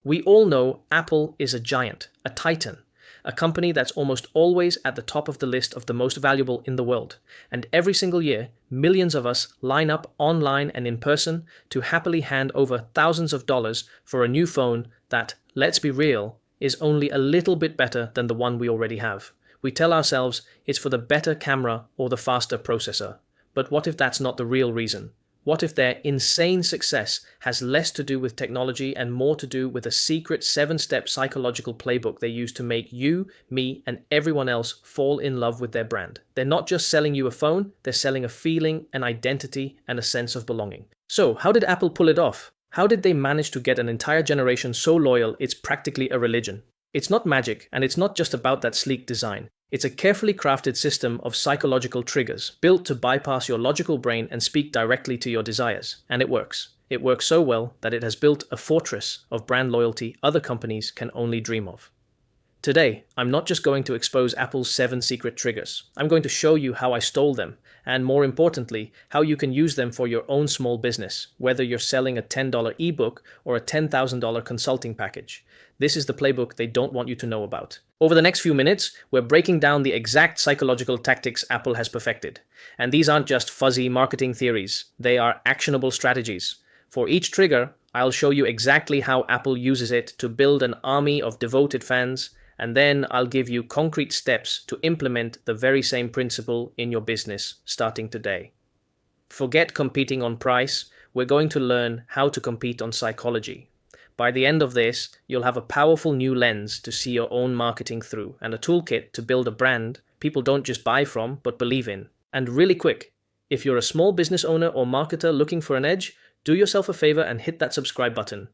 We all know Apple is a giant, a titan, a company that's almost always at the top of the list of the most valuable in the world. And every single year, millions of us line up online and in person to happily hand over thousands of dollars for a new phone that, let's be real, is only a little bit better than the one we already have. We tell ourselves it's for the better camera or the faster processor. But what if that's not the real reason? What if their insane success has less to do with technology and more to do with a secret 7-step psychological playbook they use to make you, me, and everyone else fall in love with their brand? They're not just selling you a phone, they're selling a feeling, an identity, and a sense of belonging. So, how did Apple pull it off? How did they manage to get an entire generation so loyal it's practically a religion? It's not magic, and it's not just about that sleek design. It's a carefully crafted system of psychological triggers, built to bypass your logical brain and speak directly to your desires. And it works. It works so well that it has built a fortress of brand loyalty other companies can only dream of. Today, I'm not just going to expose Apple's 7 secret triggers. I'm going to show you how I stole them, and more importantly, how you can use them for your own small business, whether you're selling a $10 ebook or a $10,000 consulting package. This is the playbook they don't want you to know about. Over the next few minutes, we're breaking down the exact psychological tactics Apple has perfected. And these aren't just fuzzy marketing theories, they are actionable strategies. For each trigger, I'll show you exactly how Apple uses it to build an army of devoted fans, and then I'll give you concrete steps to implement the very same principle in your business starting today. Forget competing on price, we're going to learn how to compete on psychology. By the end of this, you'll have a powerful new lens to see your own marketing through and a toolkit to build a brand people don't just buy from, but believe in. And really quick, if you're a small business owner or marketer looking for an edge, do yourself a favor and hit that subscribe button.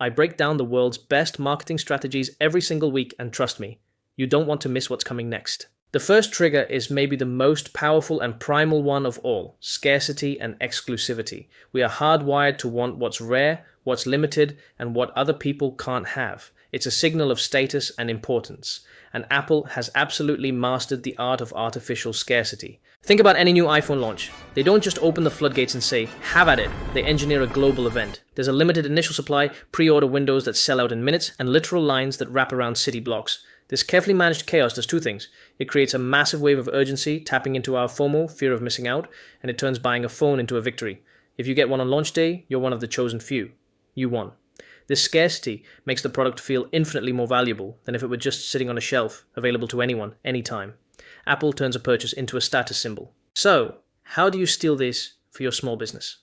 I break down the world's best marketing strategies every single week, and trust me, you don't want to miss what's coming next. The first trigger is maybe the most powerful and primal one of all: scarcity and exclusivity. We are hardwired to want what's rare, what's limited, and what other people can't have. It's a signal of status and importance. And Apple has absolutely mastered the art of artificial scarcity. Think about any new iPhone launch. They don't just open the floodgates and say, have at it. They engineer a global event. There's a limited initial supply, pre-order windows that sell out in minutes, and literal lines that wrap around city blocks. This carefully managed chaos does two things. It creates a massive wave of urgency, tapping into our FOMO, fear of missing out, and it turns buying a phone into a victory. If you get one on launch day, you're one of the chosen few. You won. This scarcity makes the product feel infinitely more valuable than if it were just sitting on a shelf, available to anyone, anytime. Apple turns a purchase into a status symbol. So, how do you steal this for your small business?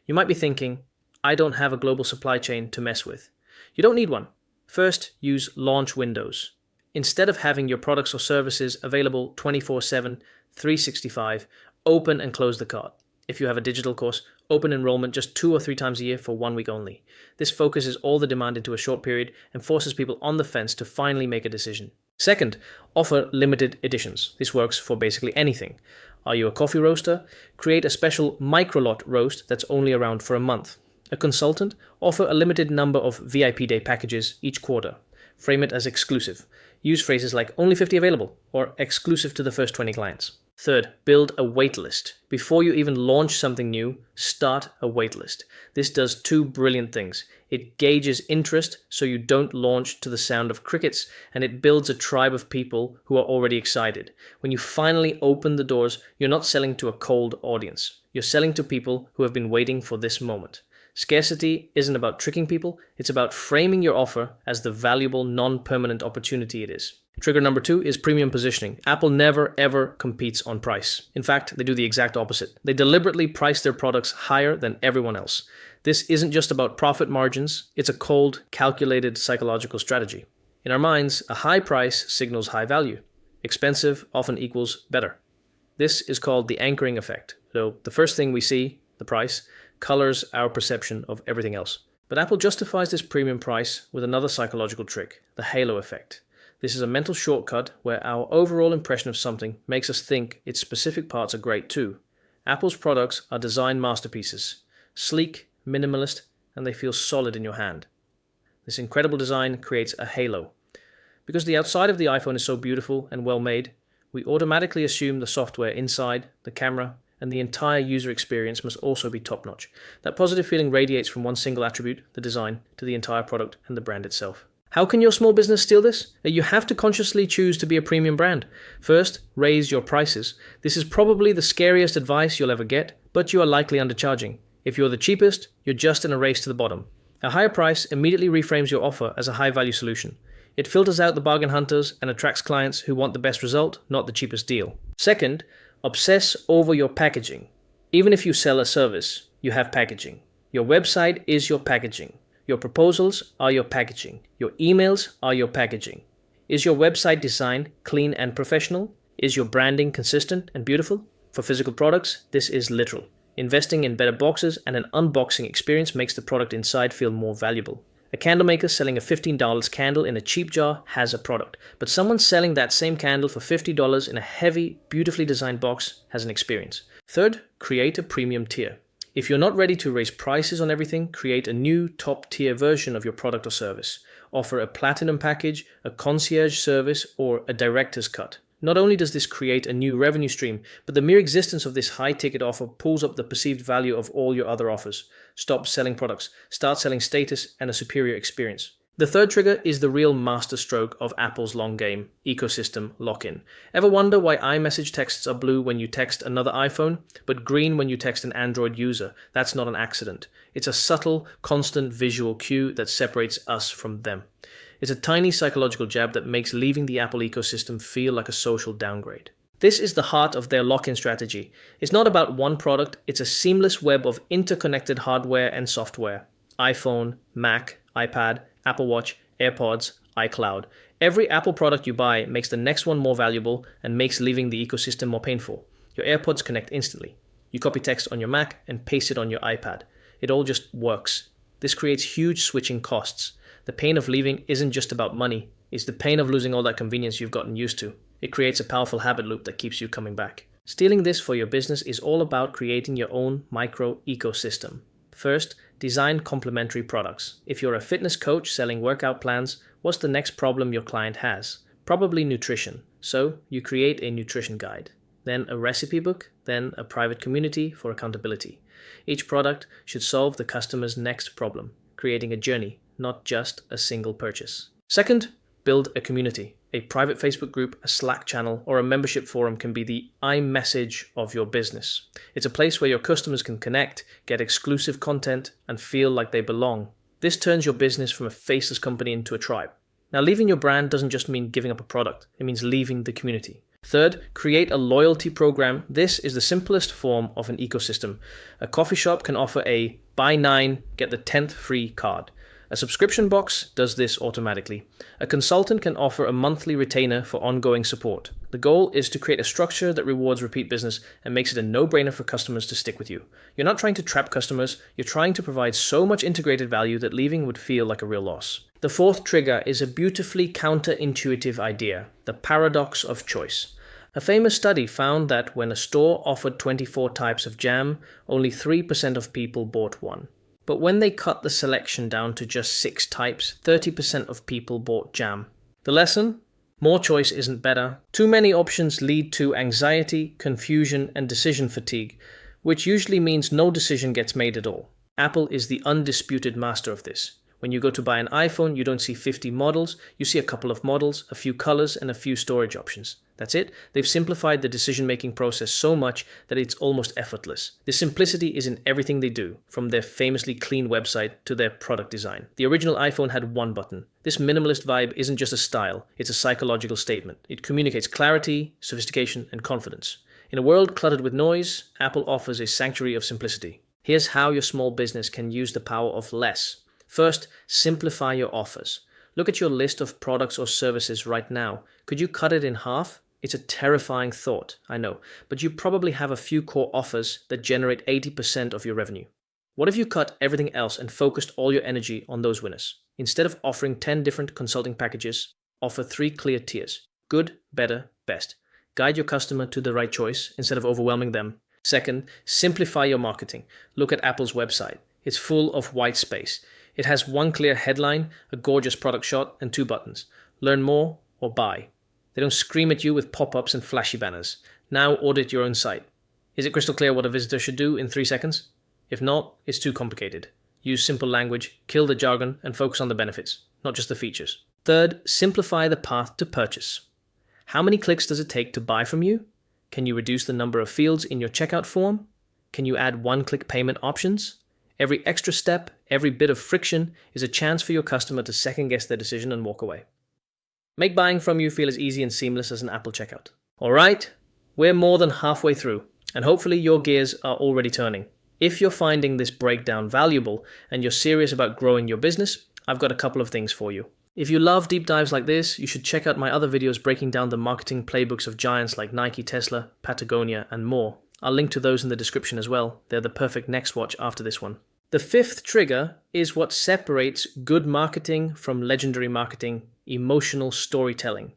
You might be thinking, I don't have a global supply chain to mess with. You don't need one. First, use launch windows. Instead of having your products or services available 24/7, 365, open and close the cart. If you have a digital course, open enrollment just 2 or 3 times a year for 1 week only. This focuses all the demand into a short period and forces people on the fence to finally make a decision. Second, offer limited editions. This works for basically anything. Are you a coffee roaster? Create a special micro-lot roast that's only around for a month. A consultant? Offer a limited number of VIP day packages each quarter. Frame it as exclusive. Use phrases like only 50 available or exclusive to the first 20 clients. Third, build a waitlist. Before you even launch something new, start a waitlist. This does 2 brilliant things. It gauges interest so you don't launch to the sound of crickets, and it builds a tribe of people who are already excited. When you finally open the doors, you're not selling to a cold audience. You're selling to people who have been waiting for this moment. Scarcity isn't about tricking people, it's about framing your offer as the valuable, non-permanent opportunity it is. Trigger number 2 is premium positioning. Apple never ever competes on price. In fact, they do the exact opposite. They deliberately price their products higher than everyone else. This isn't just about profit margins, it's a cold, calculated psychological strategy. In our minds, a high price signals high value. Expensive often equals better. This is called the anchoring effect. So the first thing we see, the price, colors our perception of everything else. But Apple justifies this premium price with another psychological trick, the halo effect. This is a mental shortcut where our overall impression of something makes us think its specific parts are great too. Apple's products are design masterpieces, sleek, minimalist, and they feel solid in your hand. This incredible design creates a halo. Because the outside of the iPhone is so beautiful and well made, we automatically assume the software inside, the camera, and the entire user experience must also be top-notch. That positive feeling radiates from one single attribute, the design, to the entire product and the brand itself. How can your small business steal this? You have to consciously choose to be a premium brand. First, raise your prices. This is probably the scariest advice you'll ever get, but you are likely undercharging. If you're the cheapest, you're just in a race to the bottom. A higher price immediately reframes your offer as a high-value solution. It filters out the bargain hunters and attracts clients who want the best result, not the cheapest deal. Second, obsess over your packaging. Even if you sell a service, you have packaging. Your website is your packaging. Your proposals are your packaging. Your emails are your packaging. Is your website design clean and professional? Is your branding consistent and beautiful? For physical products, this is literal. Investing in better boxes and an unboxing experience makes the product inside feel more valuable. A candle maker selling a $15 candle in a cheap jar has a product, but someone selling that same candle for $50 in a heavy, beautifully designed box has an experience. Third, create a premium tier. If you're not ready to raise prices on everything, create a new top-tier version of your product or service. Offer a platinum package, a concierge service, or a director's cut. Not only does this create a new revenue stream, but the mere existence of this high-ticket offer pulls up the perceived value of all your other offers. Stop selling products, start selling status and a superior experience. The third trigger is the real masterstroke of Apple's long game, ecosystem lock-in. Ever wonder why iMessage texts are blue when you text another iPhone, but green when you text an Android user? That's not an accident. It's a subtle, constant visual cue that separates us from them. It's a tiny psychological jab that makes leaving the Apple ecosystem feel like a social downgrade. This is the heart of their lock-in strategy. It's not about one product, it's a seamless web of interconnected hardware and software. iPhone, Mac, iPad, Apple Watch, AirPods, iCloud. Every Apple product you buy makes the next one more valuable and makes leaving the ecosystem more painful. Your AirPods connect instantly. You copy text on your Mac and paste it on your iPad. It all just works. This creates huge switching costs. The pain of leaving isn't just about money, it's the pain of losing all that convenience you've gotten used to. It creates a powerful habit loop that keeps you coming back. Stealing this for your business is all about creating your own micro ecosystem. First, design complementary products. If you're a fitness coach selling workout plans, what's the next problem your client has? Probably nutrition. So you create a nutrition guide, then a recipe book, then a private community for accountability. Each product should solve the customer's next problem, creating a journey, not just a single purchase. Second, build a community. A private Facebook group, a Slack channel, or a membership forum can be the iMessage of your business. It's a place where your customers can connect, get exclusive content, and feel like they belong. This turns your business from a faceless company into a tribe. Now, leaving your brand doesn't just mean giving up a product. It means leaving the community. Third, create a loyalty program. This is the simplest form of an ecosystem. A coffee shop can offer a buy 9, get the 10th free card. A subscription box does this automatically. A consultant can offer a monthly retainer for ongoing support. The goal is to create a structure that rewards repeat business and makes it a no-brainer for customers to stick with you. You're not trying to trap customers, you're trying to provide so much integrated value that leaving would feel like a real loss. The fourth trigger is a beautifully counterintuitive idea, the paradox of choice. A famous study found that when a store offered 24 types of jam, only 3% of people bought one. But when they cut the selection down to just 6 types, 30% of people bought jam. The lesson? More choice isn't better. Too many options lead to anxiety, confusion, and decision fatigue, which usually means no decision gets made at all. Apple is the undisputed master of this. When you go to buy an iPhone, you don't see 50 models, you see a couple of models, a few colors, and a few storage options. That's it. They've simplified the decision-making process so much that it's almost effortless. This simplicity is in everything they do, from their famously clean website to their product design. The original iPhone had one button. This minimalist vibe isn't just a style, it's a psychological statement. It communicates clarity, sophistication, and confidence. In a world cluttered with noise, Apple offers a sanctuary of simplicity. Here's how your small business can use the power of less. First, simplify your offers. Look at your list of products or services right now. Could you cut it in half? It's a terrifying thought, I know, but you probably have a few core offers that generate 80% of your revenue. What if you cut everything else and focused all your energy on those winners? Instead of offering 10 different consulting packages, offer 3 clear tiers. Good, better, best. Guide your customer to the right choice instead of overwhelming them. Second, simplify your marketing. Look at Apple's website. It's full of white space. It has one clear headline, a gorgeous product shot, and 2 buttons. Learn more or buy. They don't scream at you with pop-ups and flashy banners. Now audit your own site. Is it crystal clear what a visitor should do in 3 seconds? If not, it's too complicated. Use simple language, kill the jargon, and focus on the benefits, not just the features. Third, simplify the path to purchase. How many clicks does it take to buy from you? Can you reduce the number of fields in your checkout form? Can you add one-click payment options? Every extra step, every bit of friction is a chance for your customer to second-guess their decision and walk away. Make buying from you feel as easy and seamless as an Apple checkout. All right, we're more than halfway through, and hopefully your gears are already turning. If you're finding this breakdown valuable and you're serious about growing your business, I've got a couple of things for you. If you love deep dives like this, you should check out my other videos breaking down the marketing playbooks of giants like Nike, Tesla, Patagonia, and more. I'll link to those in the description as well. They're the perfect next watch after this one. The fifth trigger is what separates good marketing from legendary marketing: emotional storytelling.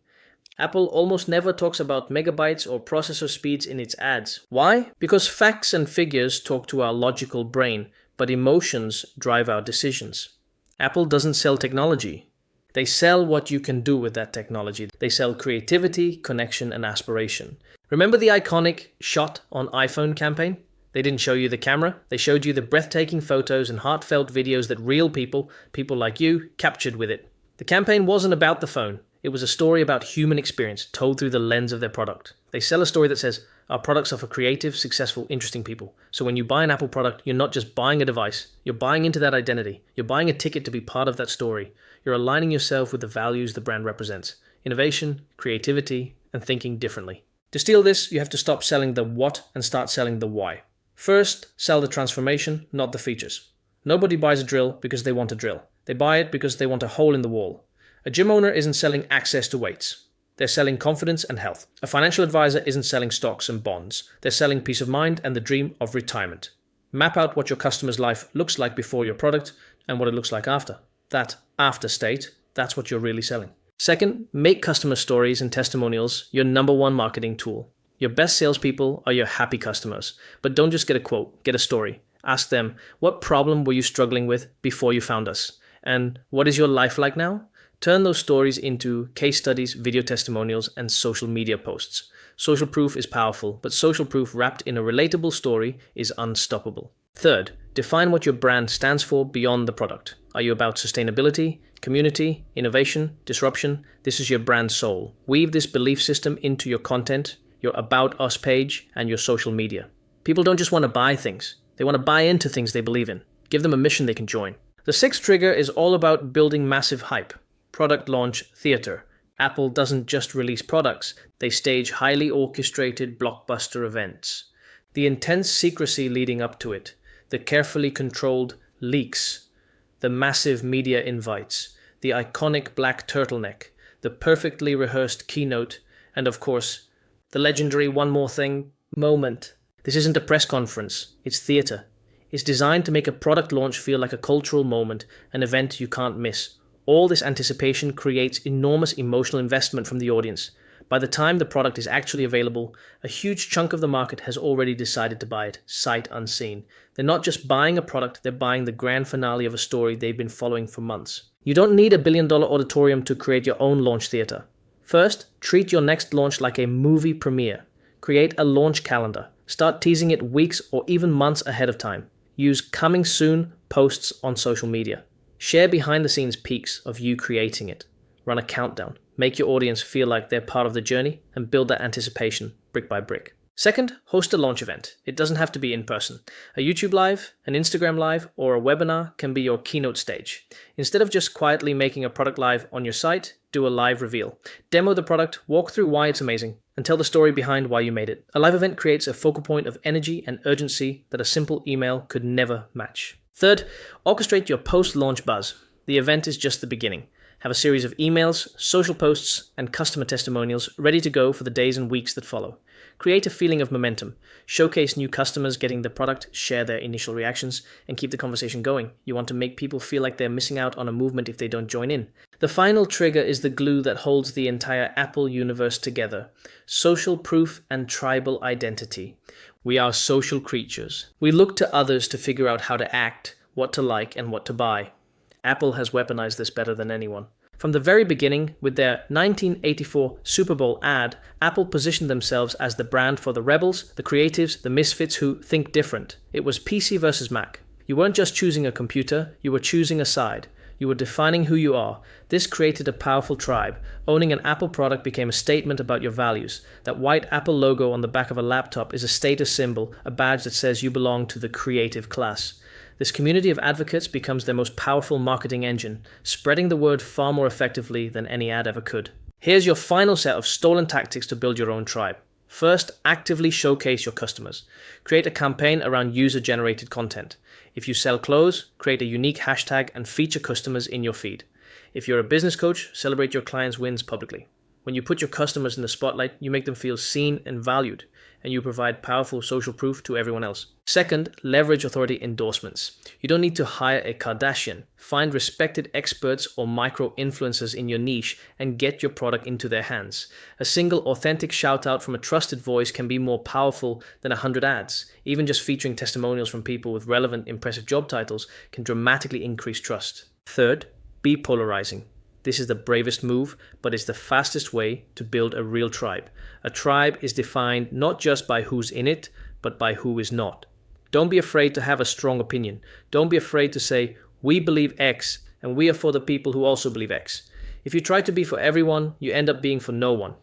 Apple almost never talks about megabytes or processor speeds in its ads. Why? Because facts and figures talk to our logical brain, but emotions drive our decisions. Apple doesn't sell technology. They sell what you can do with that technology. They sell creativity, connection, and aspiration. Remember the iconic shot on iPhone campaign? They didn't show you the camera. They showed you the breathtaking photos and heartfelt videos that real people like you, captured with it. The campaign wasn't about the phone. It was a story about human experience told through the lens of their product. They sell a story that says, our products are for creative, successful, interesting people. So when you buy an Apple product, you're not just buying a device. You're buying into that identity. You're buying a ticket to be part of that story. You're aligning yourself with the values the brand represents: innovation, creativity, and thinking differently. To steal this, you have to stop selling the what and start selling the why. First, sell the transformation, not the features. Nobody buys a drill because they want a drill. They buy it because they want a hole in the wall. A gym owner isn't selling access to weights. They're selling confidence and health. A financial advisor isn't selling stocks and bonds. They're selling peace of mind and the dream of retirement. Map out what your customer's life looks like before your product and what it looks like after. That after state, that's what you're really selling. Second, make customer stories and testimonials your number one marketing tool. Your best salespeople are your happy customers. But don't just get a quote, get a story. Ask them, what problem were you struggling with before you found us? And what is your life like now? Turn those stories into case studies, video testimonials, and social media posts. Social proof is powerful, but social proof wrapped in a relatable story is unstoppable. Third, define what your brand stands for beyond the product. Are you about sustainability, community, innovation, disruption? This is your brand soul. Weave this belief system into your content, your About Us page, and your social media. People don't just want to buy things. They want to buy into things they believe in. Give them a mission they can join. The sixth trigger is all about building massive hype. Product launch theater. Apple doesn't just release products. They stage highly orchestrated blockbuster events. The intense secrecy leading up to it. The carefully controlled leaks. The massive media invites. The iconic black turtleneck. The perfectly rehearsed keynote. And of course, the legendary one more thing moment. This isn't a press conference. It's theater. It's designed to make a product launch feel like a cultural moment, an event you can't miss. All this anticipation creates enormous emotional investment from the audience. By the time the product is actually available, a huge chunk of the market has already decided to buy it, sight unseen. They're not just buying a product, they're buying the grand finale of a story they've been following for months. You don't need $1 billion auditorium to create your own launch theater. First, treat your next launch like a movie premiere. Create a launch calendar. Start teasing it weeks or even months ahead of time. Use coming soon posts on social media. Share behind-the-scenes peeks of you creating it. Run a countdown. Make your audience feel like they're part of the journey and build that anticipation brick by brick. Second, host a launch event. It doesn't have to be in person. A YouTube Live, an Instagram Live, or a webinar can be your keynote stage. Instead of just quietly making a product live on your site, do a live reveal. Demo the product, walk through why it's amazing, and tell the story behind why you made it. A live event creates a focal point of energy and urgency that a simple email could never match. Third, orchestrate your post-launch buzz. The event is just the beginning. Have a series of emails, social posts, and customer testimonials ready to go for the days and weeks that follow. Create a feeling of momentum. Showcase new customers getting the product, share their initial reactions, and keep the conversation going. You want to make people feel like they're missing out on a movement if they don't join in. The final trigger is the glue that holds the entire Apple universe together. Social proof and tribal identity. We are social creatures. We look to others to figure out how to act, what to like, and what to buy. Apple has weaponized this better than anyone. From the very beginning, with their 1984 Super Bowl ad, Apple positioned themselves as the brand for the rebels, the creatives, the misfits who think different. It was PC versus Mac. You weren't just choosing a computer, you were choosing a side. You were defining who you are. This created a powerful tribe. Owning an Apple product became a statement about your values. That white Apple logo on the back of a laptop is a status symbol, a badge that says you belong to the creative class. This community of advocates becomes their most powerful marketing engine, spreading the word far more effectively than any ad ever could. Here's your final set of stolen tactics to build your own tribe. First, actively showcase your customers. Create a campaign around user-generated content. If you sell clothes, create a unique hashtag and feature customers in your feed. If you're a business coach, celebrate your clients' wins publicly. When you put your customers in the spotlight, you make them feel seen and valued, and you provide powerful social proof to everyone else. Second, leverage authority endorsements. You don't need to hire a Kardashian. Find respected experts or micro-influencers in your niche and get your product into their hands. A single authentic shout-out from a trusted voice can be more powerful than 100 ads. Even just featuring testimonials from people with relevant, impressive job titles can dramatically increase trust. Third, be polarizing. This is the bravest move, but it's the fastest way to build a real tribe. A tribe is defined not just by who's in it, but by who is not. Don't be afraid to have a strong opinion. Don't be afraid to say, we believe X, and we are for the people who also believe X. If you try to be for everyone, you end up being for no one.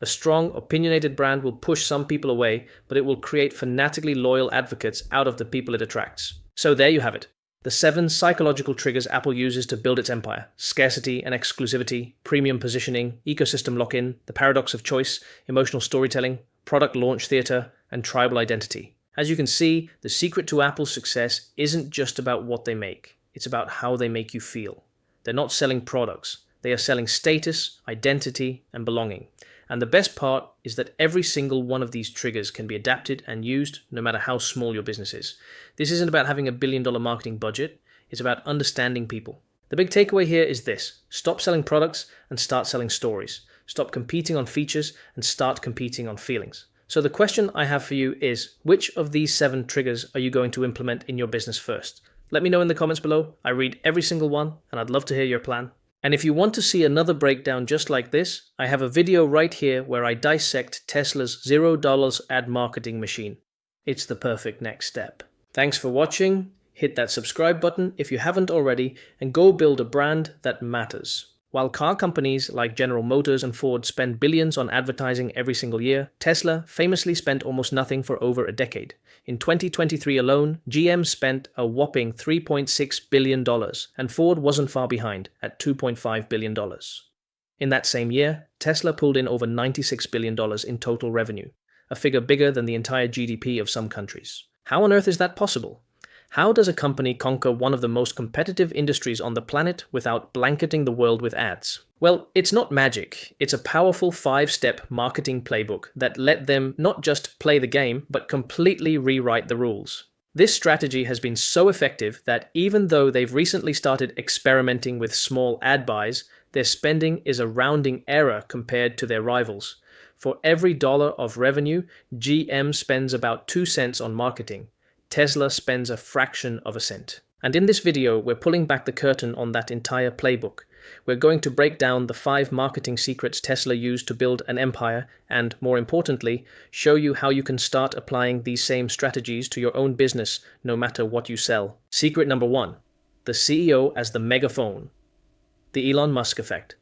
A strong, opinionated brand will push some people away, but it will create fanatically loyal advocates out of the people it attracts. So there you have it. The 7 psychological triggers Apple uses to build its empire: scarcity and exclusivity, premium positioning, ecosystem lock-in, the paradox of choice, emotional storytelling, product launch theater, and tribal identity. As you can see, the secret to Apple's success isn't just about what they make. It's about how they make you feel. They're not selling products. They are selling status, identity, and belonging. And the best part is that every single one of these triggers can be adapted and used no matter how small your business is. This isn't about having $1 billion marketing budget. It's about understanding people. The big takeaway here is this: stop selling products and start selling stories. Stop competing on features and start competing on feelings. So the question I have for you is, which of these 7 triggers are you going to implement in your business first? Let me know in the comments below. I read every single one, and I'd love to hear your plan. And if you want to see another breakdown just like this, I have a video right here where I dissect Tesla's $0 ad marketing machine. It's the perfect next step. Thanks for watching. Hit that subscribe button if you haven't already, and go build a brand that matters. While car companies like General Motors and Ford spend billions on advertising every single year, Tesla famously spent almost nothing for over a decade. In 2023 alone, GM spent a whopping $3.6 billion, and Ford wasn't far behind at $2.5 billion. In that same year, Tesla pulled in over $96 billion in total revenue, a figure bigger than the entire GDP of some countries. How on earth is that possible? How does a company conquer one of the most competitive industries on the planet without blanketing the world with ads? Well, it's not magic. It's a powerful 5-step marketing playbook that let them not just play the game, but completely rewrite the rules. This strategy has been so effective that even though they've recently started experimenting with small ad buys, their spending is a rounding error compared to their rivals. For every dollar of revenue, GM spends about 2 cents on marketing. Tesla spends a fraction of a cent. And in this video, we're pulling back the curtain on that entire playbook. We're going to break down the 5 marketing secrets Tesla used to build an empire and, more importantly, show you how you can start applying these same strategies to your own business, no matter what you sell. Secret number 1. The CEO as the megaphone. The Elon Musk effect.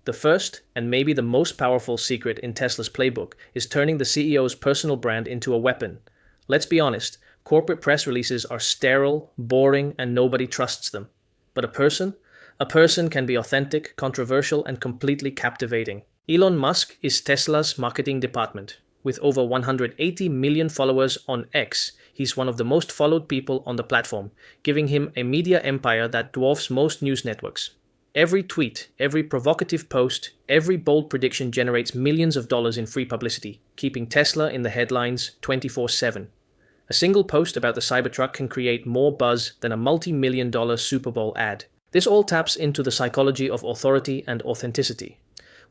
The first, and maybe the most powerful secret in Tesla's playbook, is turning the CEO's personal brand into a weapon. Let's be honest. Corporate press releases are sterile, boring, and nobody trusts them. But a person? A person can be authentic, controversial, and completely captivating. Elon Musk is Tesla's marketing department. With over 180 million followers on X, he's one of the most followed people on the platform, giving him a media empire that dwarfs most news networks. Every tweet, every provocative post, every bold prediction generates millions of dollars in free publicity, keeping Tesla in the headlines 24/7. A single post about the Cybertruck can create more buzz than a multi-million-dollar Super Bowl ad. This all taps into the psychology of authority and authenticity.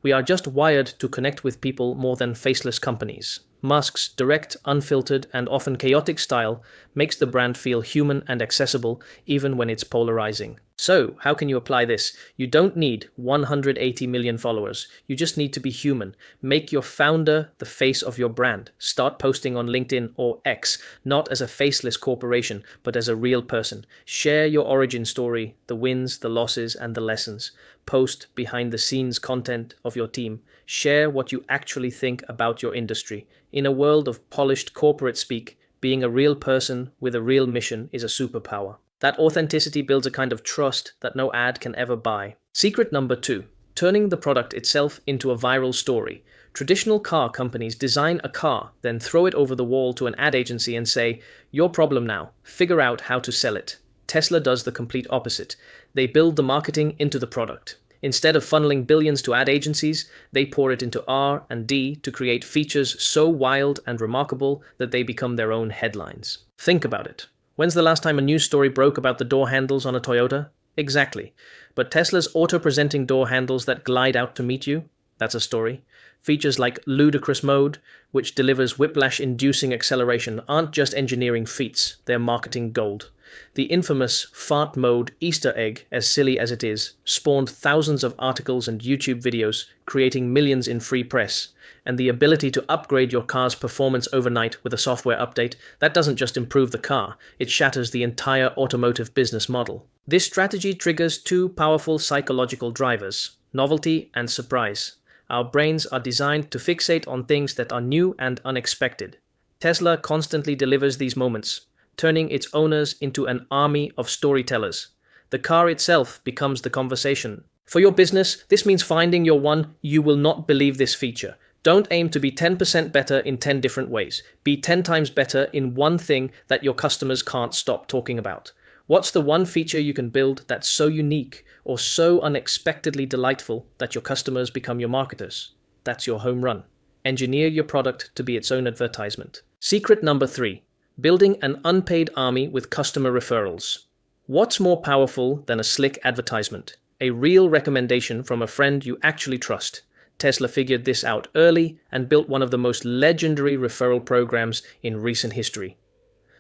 We are just wired to connect with people more than faceless companies. Musk's direct, unfiltered, and often chaotic style makes the brand feel human and accessible even when it's polarizing. So, how can you apply this? You don't need 180 million followers. You just need to be human. Make your founder the face of your brand. Start posting on LinkedIn or X, not as a faceless corporation, but as a real person. Share your origin story, the wins, the losses, and the lessons. Post behind-the-scenes content of your team. Share what you actually think about your industry. In a world of polished corporate speak, being a real person with a real mission is a superpower. That authenticity builds a kind of trust that no ad can ever buy. Secret number 2, turning the product itself into a viral story. Traditional car companies design a car, then throw it over the wall to an ad agency and say, "Your problem now, figure out how to sell it." Tesla does the complete opposite. They build the marketing into the product. Instead of funneling billions to ad agencies, they pour it into R&D to create features so wild and remarkable that they become their own headlines. Think about it. When's the last time a news story broke about the door handles on a Toyota? Exactly. But Tesla's auto-presenting door handles that glide out to meet you? That's a story. Features like ludicrous mode, which delivers whiplash-inducing acceleration, aren't just engineering feats, they're marketing gold. The infamous fart mode Easter egg, as silly as it is, spawned thousands of articles and YouTube videos, creating millions in free press. And the ability to upgrade your car's performance overnight with a software update, that doesn't just improve the car, it shatters the entire automotive business model. This strategy triggers 2 powerful psychological drivers: novelty and surprise. Our brains are designed to fixate on things that are new and unexpected. Tesla constantly delivers these moments, turning its owners into an army of storytellers. The car itself becomes the conversation. For your business, this means finding your one "you will not believe this" feature. Don't aim to be 10% better in 10 different ways. Be 10 times better in one thing that your customers can't stop talking about. What's the one feature you can build that's so unique or so unexpectedly delightful that your customers become your marketers? That's your home run. Engineer your product to be its own advertisement. Secret number 3. Building an unpaid army with customer referrals. What's more powerful than a slick advertisement? A real recommendation from a friend you actually trust. Tesla figured this out early and built one of the most legendary referral programs in recent history.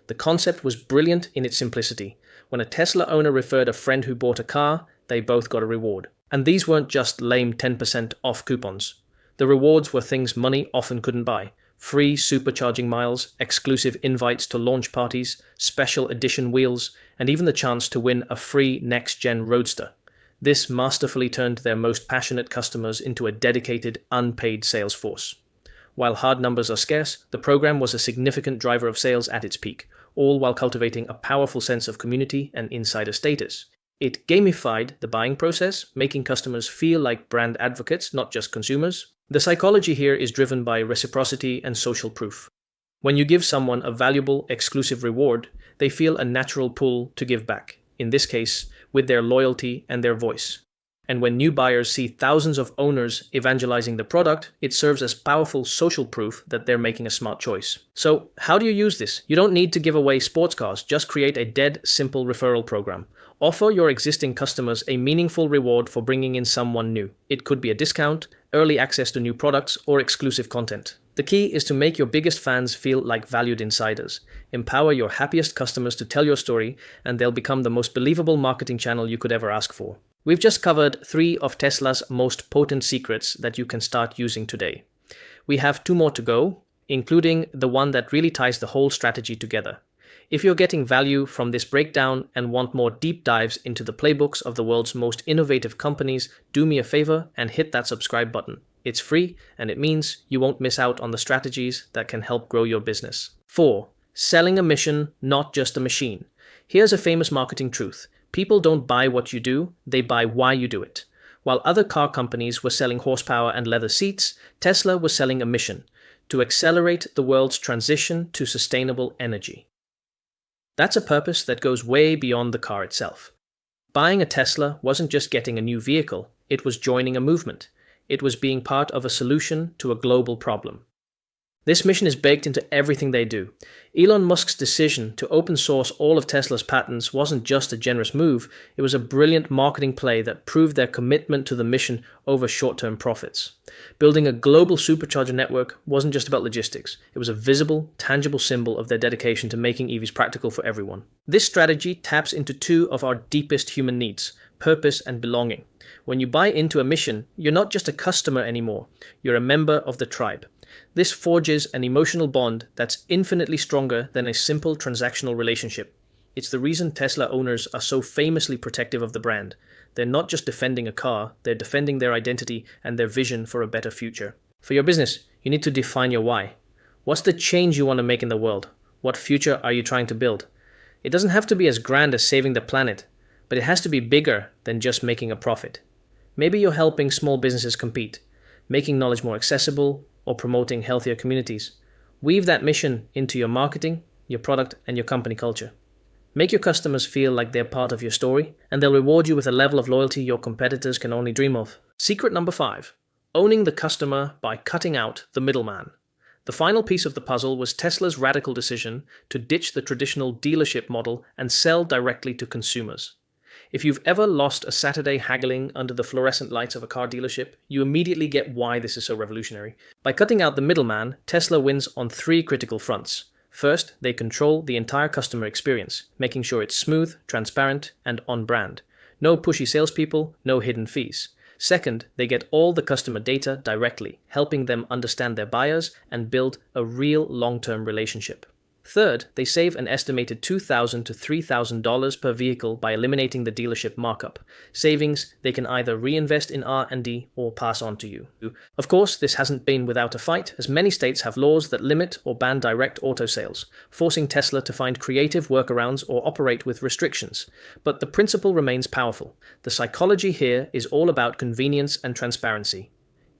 The concept was brilliant in its simplicity. When a Tesla owner referred a friend who bought a car, they both got a reward. And these weren't just lame 10% off coupons. The rewards were things money often couldn't buy. Free supercharging miles, exclusive invites to launch parties, special edition wheels, and even the chance to win a free next-gen roadster. This masterfully turned their most passionate customers into a dedicated, unpaid sales force. While hard numbers are scarce, the program was a significant driver of sales at its peak, all while cultivating a powerful sense of community and insider status. It gamified the buying process, making customers feel like brand advocates, not just consumers. The psychology here is driven by reciprocity and social proof. When you give someone a valuable, exclusive reward, they feel a natural pull to give back, in this case, with their loyalty and their voice. And when new buyers see thousands of owners evangelizing the product, it serves as powerful social proof that they're making a smart choice. So, how do you use this? You don't need to give away sports cars, just create a dead simple referral program. Offer your existing customers a meaningful reward for bringing in someone new. It could be a discount, early access to new products, or exclusive content. The key is to make your biggest fans feel like valued insiders. Empower your happiest customers to tell your story, and they'll become the most believable marketing channel you could ever ask for. We've just covered 3 of Tesla's most potent secrets that you can start using today. We have 2 more to go, including the one that really ties the whole strategy together. If you're getting value from this breakdown and want more deep dives into the playbooks of the world's most innovative companies, do me a favor and hit that subscribe button. It's free, and it means you won't miss out on the strategies that can help grow your business. 4. Selling a mission, not just a machine. Here's a famous marketing truth. People don't buy what you do, they buy why you do it. While other car companies were selling horsepower and leather seats, Tesla was selling a mission: to accelerate the world's transition to sustainable energy. That's a purpose that goes way beyond the car itself. Buying a Tesla wasn't just getting a new vehicle, it was joining a movement. It was being part of a solution to a global problem. This mission is baked into everything they do. Elon Musk's decision to open source all of Tesla's patents wasn't just a generous move, it was a brilliant marketing play that proved their commitment to the mission over short-term profits. Building a global supercharger network wasn't just about logistics, it was a visible, tangible symbol of their dedication to making EVs practical for everyone. This strategy taps into two of our deepest human needs: purpose and belonging. When you buy into a mission, you're not just a customer anymore, you're a member of the tribe. This forges an emotional bond that's infinitely stronger than a simple transactional relationship. It's the reason Tesla owners are so famously protective of the brand. They're not just defending a car, they're defending their identity and their vision for a better future. For your business, you need to define your why. What's the change you want to make in the world? What future are you trying to build? It doesn't have to be as grand as saving the planet, but it has to be bigger than just making a profit. Maybe you're helping small businesses compete, making knowledge more accessible, or promoting healthier communities. Weave that mission into your marketing, your product, and your company culture. Make your customers feel like they're part of your story, and they'll reward you with a level of loyalty your competitors can only dream of. Secret number 5. Owning the customer by cutting out the middleman. The final piece of the puzzle was Tesla's radical decision to ditch the traditional dealership model and sell directly to consumers. If you've ever lost a Saturday haggling under the fluorescent lights of a car dealership, you immediately get why this is so revolutionary. By cutting out the middleman, Tesla wins on 3 critical fronts. First, they control the entire customer experience, making sure it's smooth, transparent, and on-brand. No pushy salespeople, no hidden fees. Second, they get all the customer data directly, helping them understand their buyers and build a real long-term relationship. Third, they save an estimated $2,000 to $3,000 per vehicle by eliminating the dealership markup. Savings they can either reinvest in R&D or pass on to you. Of course, this hasn't been without a fight, as many states have laws that limit or ban direct auto sales, forcing Tesla to find creative workarounds or operate with restrictions. But the principle remains powerful. The psychology here is all about convenience and transparency.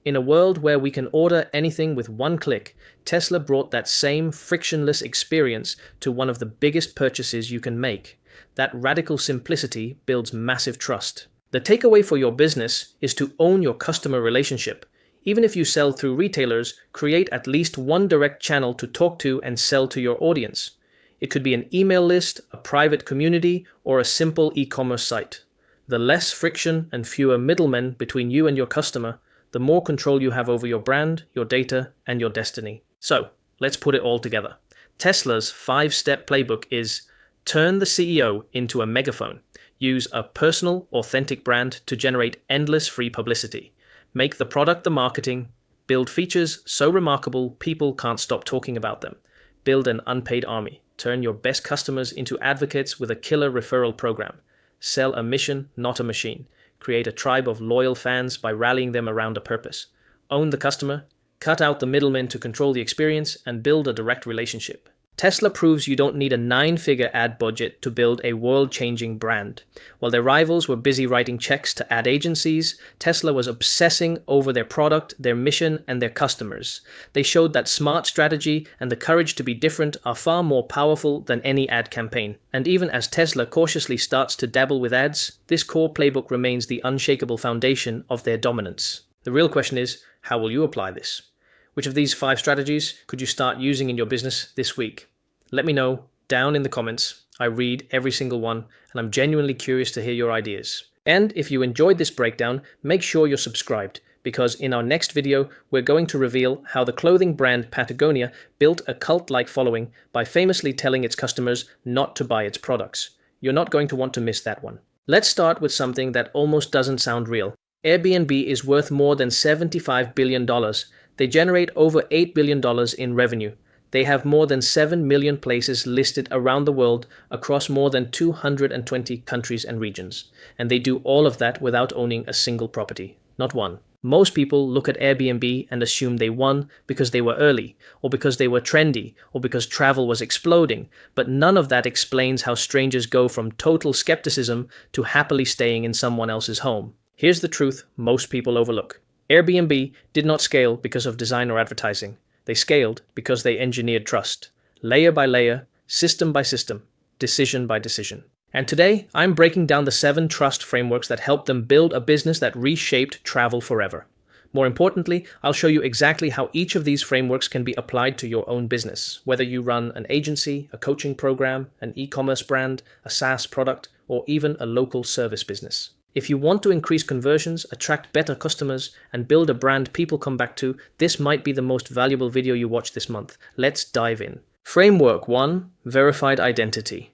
In a world where we can order anything with one click, Tesla brought that same frictionless experience to one of the biggest purchases you can make. That radical simplicity builds massive trust. The takeaway for your business is to own your customer relationship. Even if you sell through retailers, create at least one direct channel to talk to and sell to your audience. It could be an email list, a private community, or a simple e-commerce site. The less friction and fewer middlemen between you and your customer, the more control you have over your brand, your data, and your destiny. So, let's put it all together. Tesla's 5-step playbook is: turn the CEO into a megaphone. Use a personal, authentic brand to generate endless free publicity. Make the product the marketing. Build features so remarkable people can't stop talking about them. Build an unpaid army. Turn your best customers into advocates with a killer referral program. Sell a mission, not a machine. Create a tribe of loyal fans by rallying them around a purpose. Own the customer, cut out the middlemen to control the experience, and build a direct relationship. Tesla proves you don't need a 9-figure ad budget to build a world-changing brand. While their rivals were busy writing checks to ad agencies, Tesla was obsessing over their product, their mission, and their customers. They showed that smart strategy and the courage to be different are far more powerful than any ad campaign. And even as Tesla cautiously starts to dabble with ads, this core playbook remains the unshakable foundation of their dominance. The real question is, how will you apply this? Which of these 5 strategies could you start using in your business this week? Let me know down in the comments. I read every single one, and I'm genuinely curious to hear your ideas. And if you enjoyed this breakdown, make sure you're subscribed, because in our next video, we're going to reveal how the clothing brand Patagonia built a cult-like following by famously telling its customers not to buy its products. You're not going to want to miss that one. Let's start with something that almost doesn't sound real. Airbnb is worth more than $75 billion. They generate over $8 billion in revenue. They have more than 7 million places listed around the world across more than 220 countries and regions. And they do all of that without owning a single property. Not one. Most people look at Airbnb and assume they won because they were early, or because they were trendy, or because travel was exploding. But none of that explains how strangers go from total skepticism to happily staying in someone else's home. Here's the truth most people overlook. Airbnb did not scale because of design or advertising. They scaled because they engineered trust. Layer by layer, system by system, decision by decision. And today, I'm breaking down the 7 trust frameworks that helped them build a business that reshaped travel forever. More importantly, I'll show you exactly how each of these frameworks can be applied to your own business, whether you run an agency, a coaching program, an e-commerce brand, a SaaS product, or even a local service business. If you want to increase conversions, attract better customers, and build a brand people come back to, this might be the most valuable video you watch this month. Let's dive in. Framework 1. Verified identity.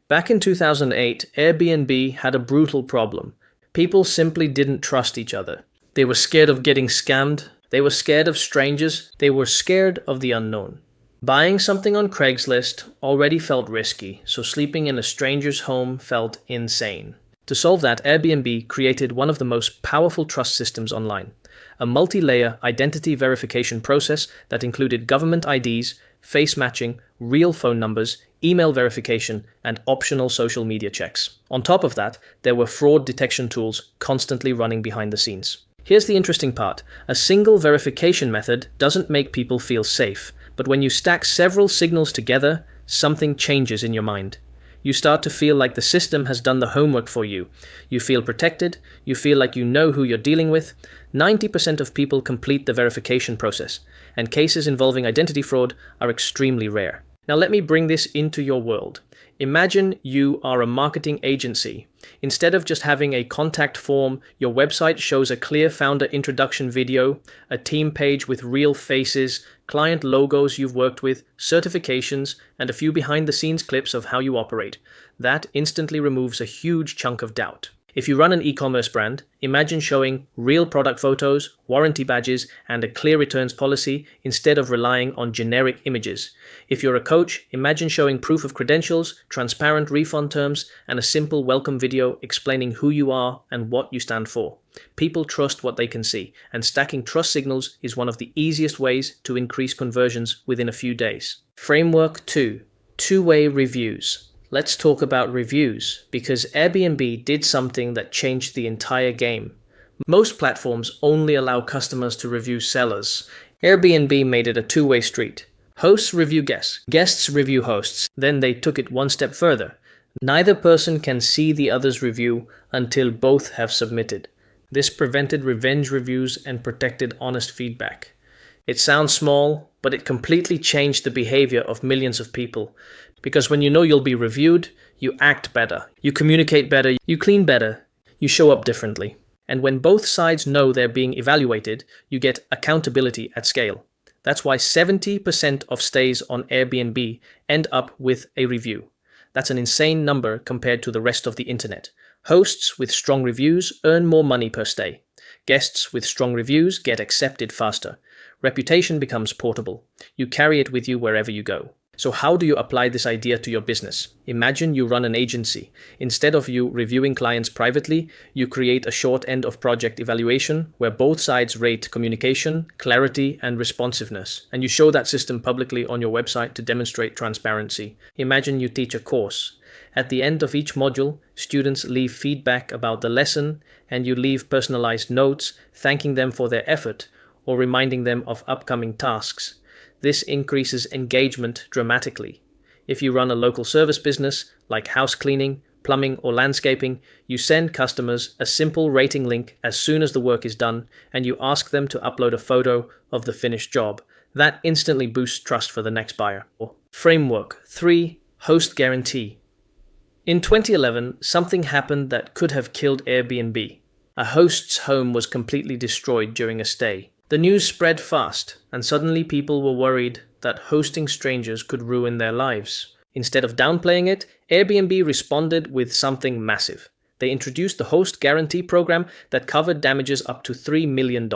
Back in 2008, Airbnb had a brutal problem. People simply didn't trust each other. They were scared of getting scammed. They were scared of strangers. They were scared of the unknown. Buying something on Craigslist already felt risky, so sleeping in a stranger's home felt insane. To solve that, Airbnb created one of the most powerful trust systems online, a multi-layer identity verification process that included government IDs, face matching, real phone numbers, email verification, and optional social media checks. On top of that, there were fraud detection tools constantly running behind the scenes. Here's the interesting part. A single verification method doesn't make people feel safe, but when you stack several signals together, something changes in your mind. You start to feel like the system has done the homework for you. You feel protected. You feel like you know who you're dealing with. 90% of people complete the verification process, and cases involving identity fraud are extremely rare. Now let me bring this into your world. Imagine you are a marketing agency. Instead of just having a contact form, your website shows a clear founder introduction video, a team page with real faces, client logos you've worked with, certifications, and a few behind-the-scenes clips of how you operate. That instantly removes a huge chunk of doubt. If you run an e-commerce brand, imagine showing real product photos, warranty badges, and a clear returns policy instead of relying on generic images. If you're a coach, imagine showing proof of credentials, transparent refund terms, and a simple welcome video explaining who you are and what you stand for. People trust what they can see, and stacking trust signals is one of the easiest ways to increase conversions within a few days. Framework 2. Two-way reviews. Let's talk about reviews, because Airbnb did something that changed the entire game. Most platforms only allow customers to review sellers. Airbnb made it a two-way street. Hosts review guests, guests review hosts. Then they took it one step further. Neither person can see the other's review until both have submitted. This prevented revenge reviews and protected honest feedback. It sounds small, but it completely changed the behavior of millions of people. Because when you know you'll be reviewed, you act better, you communicate better, you clean better, you show up differently. And when both sides know they're being evaluated, you get accountability at scale. That's why 70% of stays on Airbnb end up with a review. That's an insane number compared to the rest of the internet. Hosts with strong reviews earn more money per stay. Guests with strong reviews get accepted faster. Reputation becomes portable. You carry it with you wherever you go. So how do you apply this idea to your business? Imagine you run an agency. Instead of you reviewing clients privately, you create a short end of project evaluation where both sides rate communication, clarity, and responsiveness. And you show that system publicly on your website to demonstrate transparency. Imagine you teach a course. At the end of each module, students leave feedback about the lesson, and you leave personalized notes thanking them for their effort or reminding them of upcoming tasks. This increases engagement dramatically. If you run a local service business like house cleaning, plumbing, or landscaping, you send customers a simple rating link as soon as the work is done, and you ask them to upload a photo of the finished job. That instantly boosts trust for the next buyer. Framework 3. Host guarantee. In 2011, something happened that could have killed Airbnb. A host's home was completely destroyed during a stay. The news spread fast, and suddenly people were worried that hosting strangers could ruin their lives. Instead of downplaying it, Airbnb responded with something massive. They introduced the Host Guarantee program that covered damages up to $3 million.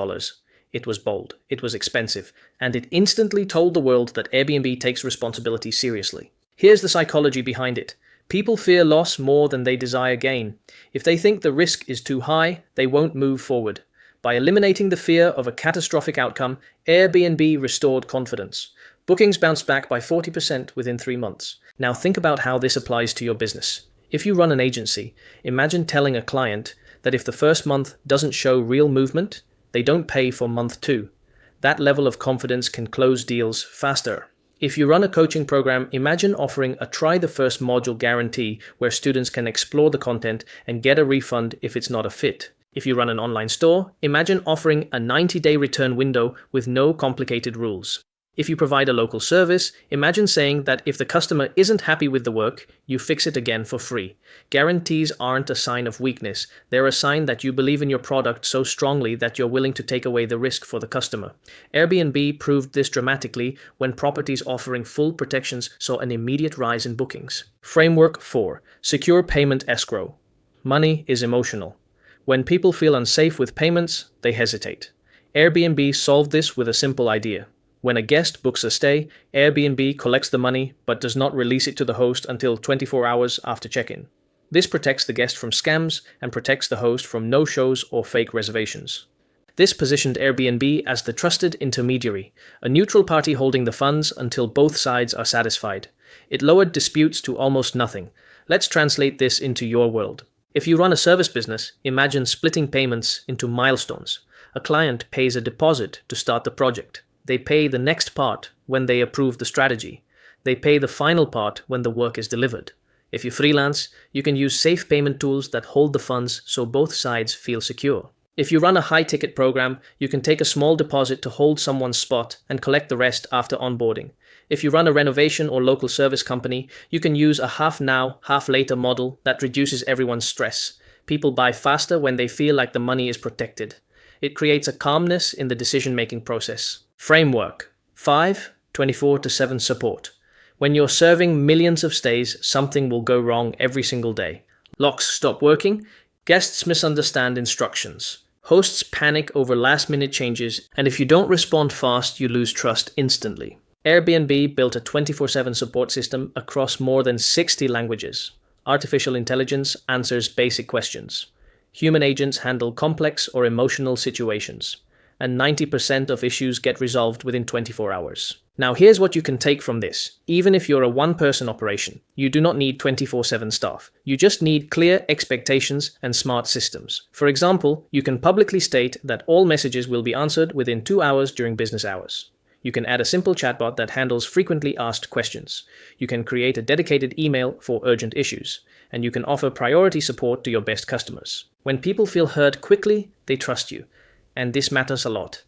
It was bold, it was expensive, and it instantly told the world that Airbnb takes responsibility seriously. Here's the psychology behind it. People fear loss more than they desire gain. If they think the risk is too high, they won't move forward. By eliminating the fear of a catastrophic outcome, Airbnb restored confidence. Bookings bounced back by 40% within 3 months. Now think about how this applies to your business. If you run an agency, imagine telling a client that if the first month doesn't show real movement, they don't pay for month 2. That level of confidence can close deals faster. If you run a coaching program, imagine offering a try the first module guarantee where students can explore the content and get a refund if it's not a fit. If you run an online store, imagine offering a 90-day return window with no complicated rules. If you provide a local service, imagine saying that if the customer isn't happy with the work, you fix it again for free. Guarantees aren't a sign of weakness. They're a sign that you believe in your product so strongly that you're willing to take away the risk for the customer. Airbnb proved this dramatically when properties offering full protections saw an immediate rise in bookings. Framework 4. Secure payment escrow. Money is emotional. When people feel unsafe with payments, they hesitate. Airbnb solved this with a simple idea. When a guest books a stay, Airbnb collects the money but does not release it to the host until 24 hours after check-in. This protects the guest from scams and protects the host from no-shows or fake reservations. This positioned Airbnb as the trusted intermediary, a neutral party holding the funds until both sides are satisfied. It lowered disputes to almost nothing. Let's translate this into your world. If you run a service business, imagine splitting payments into milestones. A client pays a deposit to start the project. They pay the next part when they approve the strategy. They pay the final part when the work is delivered. If you freelance, you can use safe payment tools that hold the funds so both sides feel secure. If you run a high-ticket program, you can take a small deposit to hold someone's spot and collect the rest after onboarding. If you run a renovation or local service company, you can use a half-now, half-later model that reduces everyone's stress. People buy faster when they feel like the money is protected. It creates a calmness in the decision-making process. Framework 5. 24/7 support. When you're serving millions of stays, something will go wrong every single day. Locks stop working, guests misunderstand instructions, hosts panic over last-minute changes, and if you don't respond fast, you lose trust instantly. Airbnb built a 24/7 support system across more than 60 languages. Artificial intelligence answers basic questions. Human agents handle complex or emotional situations, and 90% of issues get resolved within 24 hours. Now here's what you can take from this. Even if you're a one-person operation, you do not need 24/7 staff. You just need clear expectations and smart systems. For example, you can publicly state that all messages will be answered within 2 hours during business hours. You can add a simple chatbot that handles frequently asked questions. You can create a dedicated email for urgent issues. And you can offer priority support to your best customers. When people feel heard quickly, they trust you. And this matters a lot.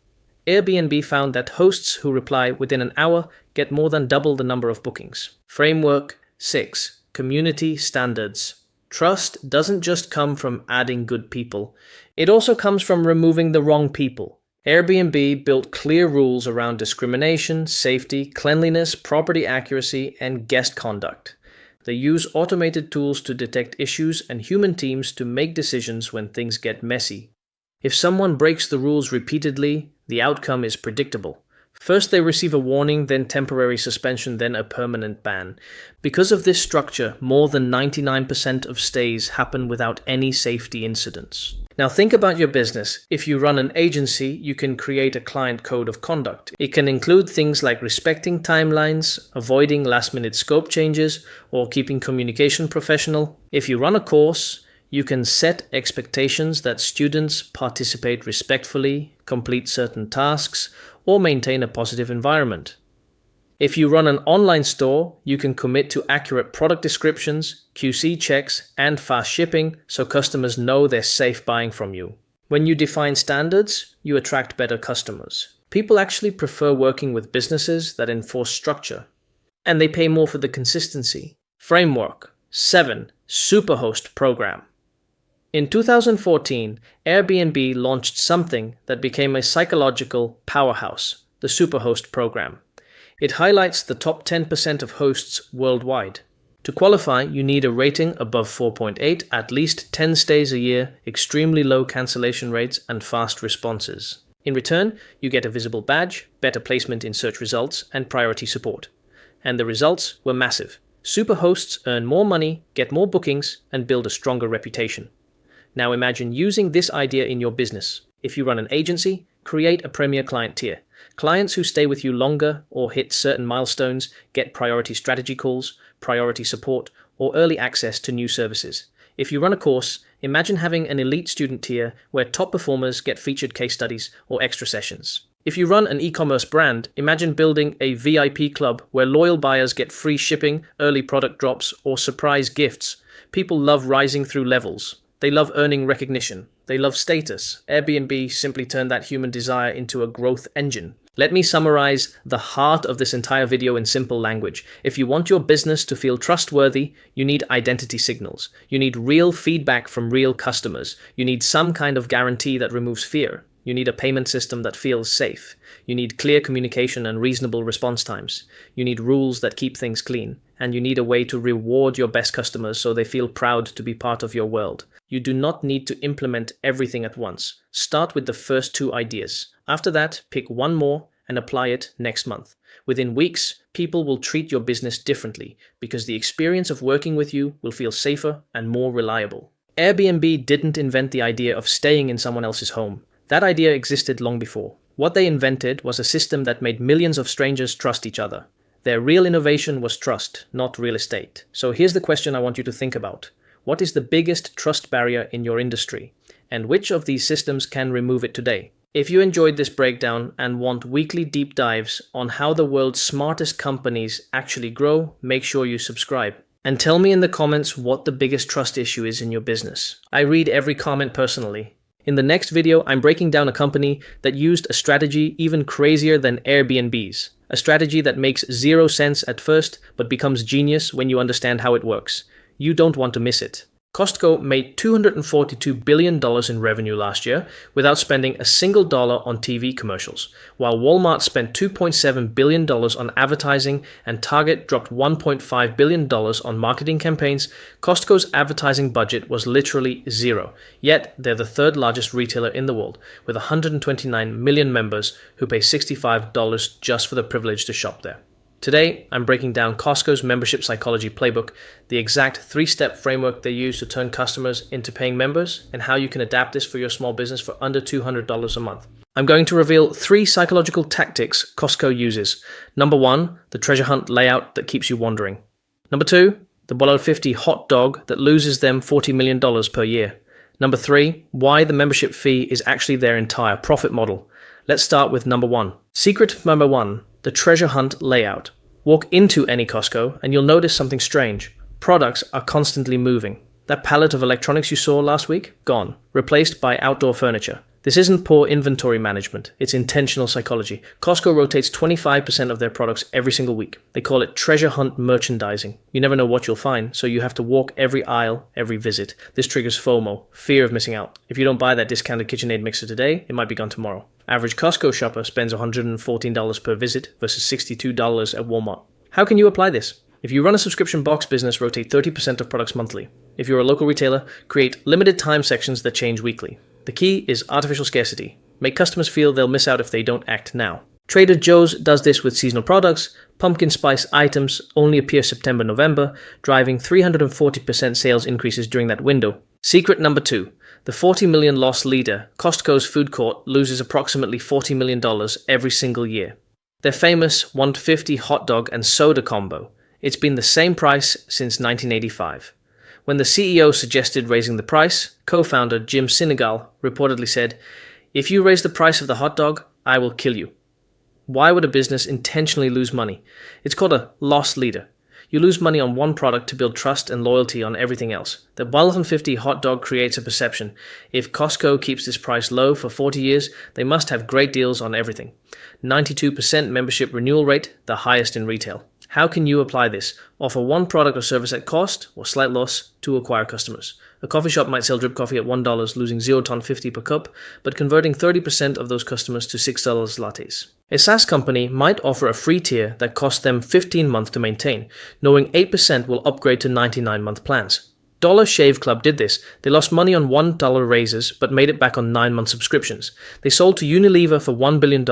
Airbnb found that hosts who reply within an hour get more than double the number of bookings. Framework 6. Community standards. Trust doesn't just come from adding good people. It also comes from removing the wrong people. Airbnb built clear rules around discrimination, safety, cleanliness, property accuracy, and guest conduct. They use automated tools to detect issues and human teams to make decisions when things get messy. If someone breaks the rules repeatedly, the outcome is predictable. First they receive a warning, then temporary suspension, then a permanent ban. Because of this structure, more than 99% of stays happen without any safety incidents. Now think about your business. If you run an agency, you can create a client code of conduct. It can include things like respecting timelines, avoiding last-minute scope changes, or keeping communication professional. If you run a course, you can set expectations that students participate respectfully, complete certain tasks, or maintain a positive environment. If you run an online store, you can commit to accurate product descriptions, QC checks, and fast shipping so customers know they're safe buying from you. When you define standards, you attract better customers. People actually prefer working with businesses that enforce structure, and they pay more for the consistency. Framework 7. Superhost program. In 2014, Airbnb launched something that became a psychological powerhouse, the Superhost program. It highlights the top 10% of hosts worldwide. To qualify, you need a rating above 4.8, at least 10 stays a year, extremely low cancellation rates, and fast responses. In return, you get a visible badge, better placement in search results, and priority support. And the results were massive. Superhosts earn more money, get more bookings, and build a stronger reputation. Now imagine using this idea in your business. If you run an agency, create a premier client tier. Clients who stay with you longer or hit certain milestones get priority strategy calls, priority support, or early access to new services. If you run a course, imagine having an elite student tier where top performers get featured case studies or extra sessions. If you run an e-commerce brand, imagine building a VIP club where loyal buyers get free shipping, early product drops, or surprise gifts. People love rising through levels. They love earning recognition. They love status. Airbnb simply turned that human desire into a growth engine. Let me summarize the heart of this entire video in simple language. If you want your business to feel trustworthy, you need identity signals. You need real feedback from real customers. You need some kind of guarantee that removes fear. You need a payment system that feels safe. You need clear communication and reasonable response times. You need rules that keep things clean. And you need a way to reward your best customers so they feel proud to be part of your world. You do not need to implement everything at once. Start with the first 2 ideas. After that, pick one more and apply it next month. Within weeks, people will treat your business differently because the experience of working with you will feel safer and more reliable. Airbnb didn't invent the idea of staying in someone else's home. That idea existed long before. What they invented was a system that made millions of strangers trust each other. Their real innovation was trust, not real estate. So here's the question I want you to think about. What is the biggest trust barrier in your industry? And which of these systems can remove it today? If you enjoyed this breakdown and want weekly deep dives on how the world's smartest companies actually grow, make sure you subscribe. And tell me in the comments what the biggest trust issue is in your business. I read every comment personally. In the next video, I'm breaking down a company that used a strategy even crazier than Airbnb's. A strategy that makes 0 sense at first, but becomes genius when you understand how it works. You don't want to miss it. Costco made $242 billion in revenue last year without spending a single dollar on TV commercials, while Walmart spent $2.7 billion on advertising and Target dropped $1.5 billion on marketing campaigns. Costco's advertising budget was literally zero, yet they're the 3rd largest retailer in the world, with 129 million members who pay $65 just for the privilege to shop there. Today, I'm breaking down Costco's membership psychology playbook, the exact 3-step framework they use to turn customers into paying members, and how you can adapt this for your small business for under $200 a month. I'm going to reveal 3 psychological tactics Costco uses. Number 1, the treasure hunt layout that keeps you wandering. Number 2, the $1.50 hot dog that loses them $40 million per year. Number 3, why the membership fee is actually their entire profit model. Let's start with number 1. Secret number 1, the treasure hunt layout. Walk into any Costco and you'll notice something strange. Products are constantly moving. That pallet of electronics you saw last week? Gone. Replaced by outdoor furniture. This isn't poor inventory management, it's intentional psychology. Costco rotates 25% of their products every single week. They call it treasure hunt merchandising. You never know what you'll find, so you have to walk every aisle, every visit. This triggers FOMO, fear of missing out. If you don't buy that discounted KitchenAid mixer today, it might be gone tomorrow. Average Costco shopper spends $114 per visit versus $62 at Walmart. How can you apply this? If you run a subscription box business, rotate 30% of products monthly. If you're a local retailer, create limited time sections that change weekly. The key is artificial scarcity. Make customers feel they'll miss out if they don't act now. Trader Joe's does this with seasonal products. Pumpkin spice items only appear September-November, driving 340% sales increases during that window. Secret number 2. The 40 million loss leader, Costco's food court, loses approximately $40 million every single year. Their famous $1.50 hot dog and soda combo. It's been the same price since 1985. When the CEO suggested raising the price, co-founder Jim Sinegal reportedly said, "If you raise the price of the hot dog, I will kill you." Why would a business intentionally lose money? It's called a loss leader. You lose money on one product to build trust and loyalty on everything else. The $1.50 hot dog creates a perception. If Costco keeps this price low for 40 years, they must have great deals on everything. 92% membership renewal rate, the highest in retail. How can you apply this? Offer one product or service at cost or slight loss to acquire customers. A coffee shop might sell drip coffee at $1, losing $0.50 per cup, but converting 30% of those customers to $6 lattes. A SaaS company might offer a free tier that costs them 15 months to maintain, knowing 8% will upgrade to 99-month plans. Dollar Shave Club did this. They lost money on $1 raises, but made it back on 9-month subscriptions. They sold to Unilever for $1 billion.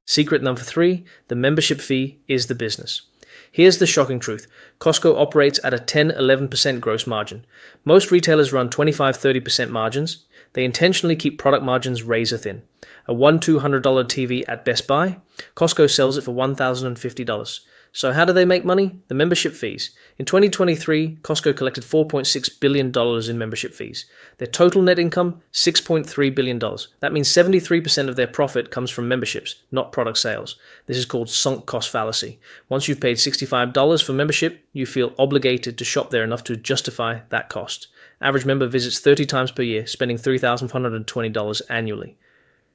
Secret number 3, the membership fee is the business. Here's the shocking truth. Costco operates at a 10-11% gross margin. Most retailers run 25-30% margins. They intentionally keep product margins razor thin. A $200 TV at Best Buy, Costco sells it for $1,050. So how do they make money? The membership fees. In 2023, Costco collected $4.6 billion in membership fees. Their total net income, $6.3 billion. That means 73% of their profit comes from memberships, not product sales. This is called sunk cost fallacy. Once you've paid $65 for membership, you feel obligated to shop there enough to justify that cost. Average member visits 30 times per year, spending $3,420 annually.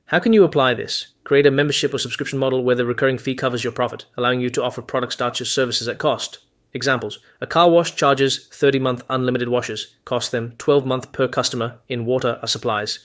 How can you apply this? Create a membership or subscription model where the recurring fee covers your profit, allowing you to offer products/services at cost. Examples: a car wash charges 30-month unlimited washes, cost them 12-month per customer in water or supplies.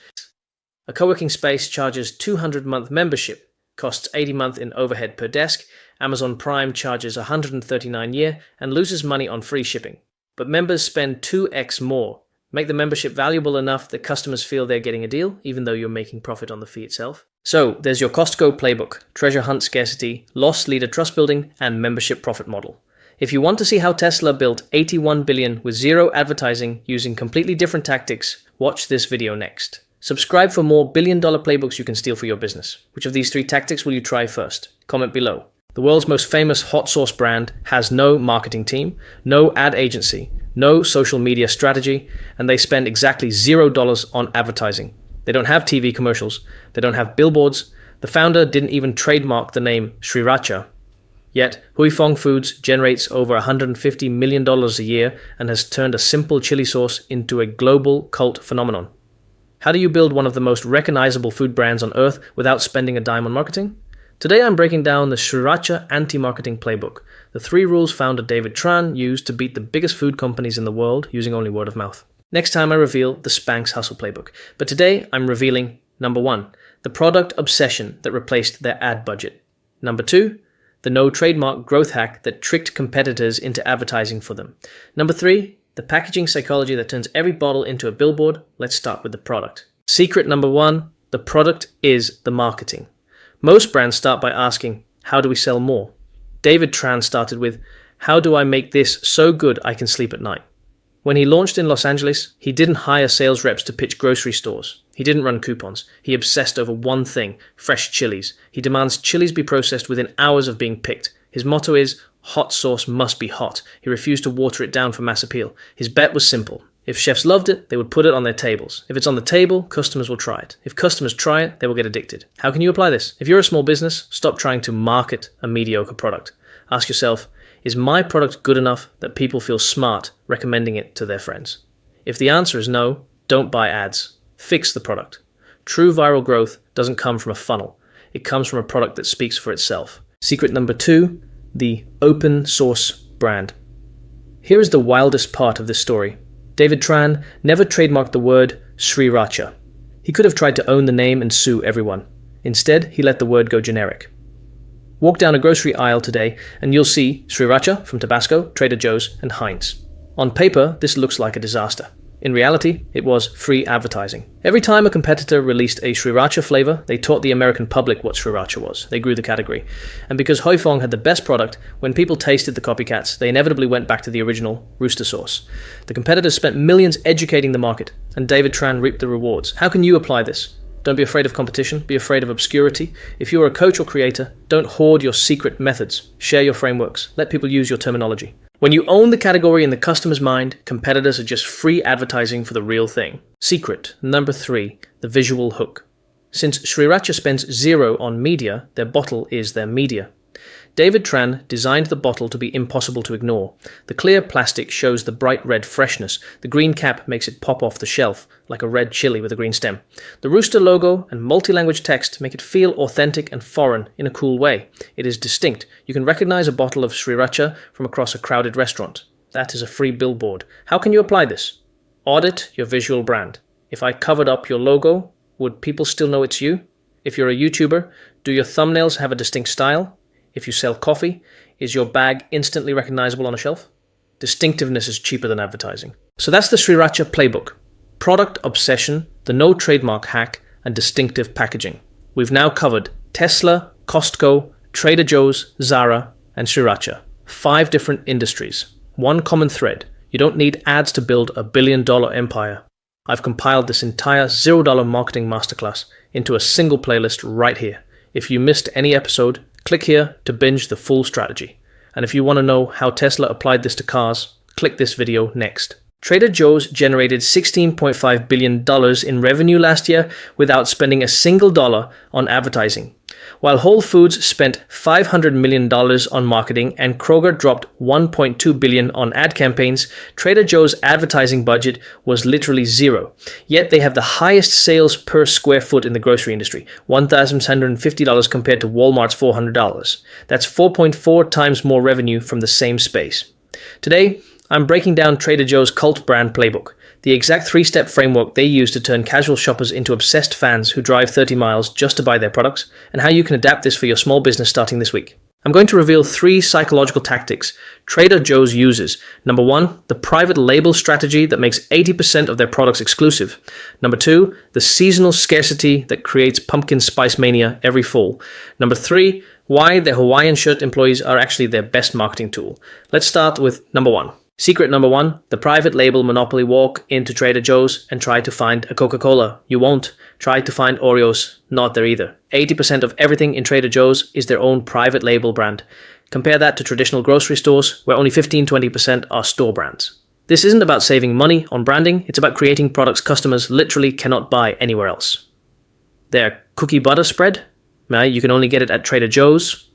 A co-working space charges 200-month membership, costs 80-month in overhead per desk. Amazon Prime charges 139 year and loses money on free shipping. But members spend 2x more. Make the membership valuable enough that customers feel they're getting a deal, even though you're making profit on the fee itself. So there's your Costco playbook: treasure hunt scarcity, loss leader trust building, and membership profit model. If you want to see how Tesla built $81 billion with zero advertising using completely different tactics, watch this video next. Subscribe for more billion-dollar playbooks you can steal for your business. Which of these 3 tactics will you try first? Comment below. The world's most famous hot sauce brand has no marketing team, no ad agency, no social media strategy, and they spend exactly $0 on advertising. They don't have TV commercials. They don't have billboards. The founder didn't even trademark the name Sriracha. Yet, Huifeng Foods generates over $150 million a year and has turned a simple chili sauce into a global cult phenomenon. How do you build one of the most recognizable food brands on earth without spending a dime on marketing? Today I'm breaking down the Sriracha anti-marketing playbook, the 3 rules founder David Tran used to beat the biggest food companies in the world using only word of mouth. Next time I reveal the Spanx Hustle playbook, but today I'm revealing number 1, the product obsession that replaced their ad budget. Number 2, the no trademark growth hack that tricked competitors into advertising for them. Number 3, the packaging psychology that turns every bottle into a billboard. Let's start with the product. Secret number 1, the product is the marketing. Most brands start by asking, how do we sell more? David Tran started with, how do I make this so good I can sleep at night? When he launched in Los Angeles, he didn't hire sales reps to pitch grocery stores. He didn't run coupons. He obsessed over one thing: fresh chilies. He demands chilies be processed within hours of being picked. His motto is, hot sauce must be hot. He refused to water it down for mass appeal. His bet was simple. If chefs loved it, they would put it on their tables. If it's on the table, customers will try it. If customers try it, they will get addicted. How can you apply this? If you're a small business, stop trying to market a mediocre product. Ask yourself, is my product good enough that people feel smart recommending it to their friends? If the answer is no, don't buy ads. Fix the product. True viral growth doesn't come from a funnel. It comes from a product that speaks for itself. Secret number 2, the open source brand. Here is the wildest part of this story. David Tran never trademarked the word Sriracha. He could have tried to own the name and sue everyone. Instead, he let the word go generic. Walk down a grocery aisle today and you'll see Sriracha from Tabasco, Trader Joe's, and Heinz. On paper, this looks like a disaster. In reality, it was free advertising. Every time a competitor released a Sriracha flavor, they taught the American public what Sriracha was. They grew the category. And because Huifeng had the best product, when people tasted the copycats, they inevitably went back to the original rooster sauce. The competitors spent millions educating the market, and David Tran reaped the rewards. How can you apply this? Don't be afraid of competition. Be afraid of obscurity. If you're a coach or creator, don't hoard your secret methods. Share your frameworks. Let people use your terminology. When you own the category in the customer's mind, competitors are just free advertising for the real thing. Secret number 3, the visual hook. Since Sriracha spends 0 on media, their bottle is their media. David Tran designed the bottle to be impossible to ignore. The clear plastic shows the bright red freshness. The green cap makes it pop off the shelf, like a red chili with a green stem. The rooster logo and multi-language text make it feel authentic and foreign in a cool way. It is distinct. You can recognize a bottle of Sriracha from across a crowded restaurant. That is a free billboard. How can you apply this? Audit your visual brand. If I covered up your logo, would people still know it's you? If you're a YouTuber, do your thumbnails have a distinct style? If you sell coffee, is your bag instantly recognizable on a shelf? Distinctiveness is cheaper than advertising. So that's the Sriracha playbook. Product obsession, the no trademark hack, and distinctive packaging. We've now covered Tesla, Costco, Trader Joe's, Zara, and Sriracha. 5 different industries. One common thread. You don't need ads to build a billion-dollar empire. I've compiled this entire $0 marketing masterclass into a single playlist right here. If you missed any episode, click here to binge the full strategy. And if you want to know how Tesla applied this to cars, click this video next. Trader Joe's generated $16.5 billion in revenue last year without spending a single dollar on advertising. While Whole Foods spent $500 million on marketing and Kroger dropped $1.2 billion on ad campaigns, Trader Joe's advertising budget was literally zero. Yet they have the highest sales per square foot in the grocery industry, $1,750 compared to Walmart's $400. That's 4.4 times more revenue from the same space. Today, I'm breaking down Trader Joe's cult brand Playbook, the exact 3-step framework they use to turn casual shoppers into obsessed fans who drive 30 miles just to buy their products, and how you can adapt this for your small business starting this week. I'm going to reveal 3 psychological tactics Trader Joe's uses. Number 1, the private label strategy that makes 80% of their products exclusive. Number 2, the seasonal scarcity that creates pumpkin spice mania every fall. Number 3, why their Hawaiian shirt employees are actually their best marketing tool. Let's start with number 1. Secret number 1, the private label monopoly. Walk into Trader Joe's and try to find a Coca-Cola. You won't. Try to find Oreos. Not there either. 80% of everything in Trader Joe's is their own private label brand. Compare that to traditional grocery stores where only 15-20% are store brands. This isn't about saving money on branding, it's about creating products customers literally cannot buy anywhere else. Their cookie butter spread, you can only get it at Trader Joe's.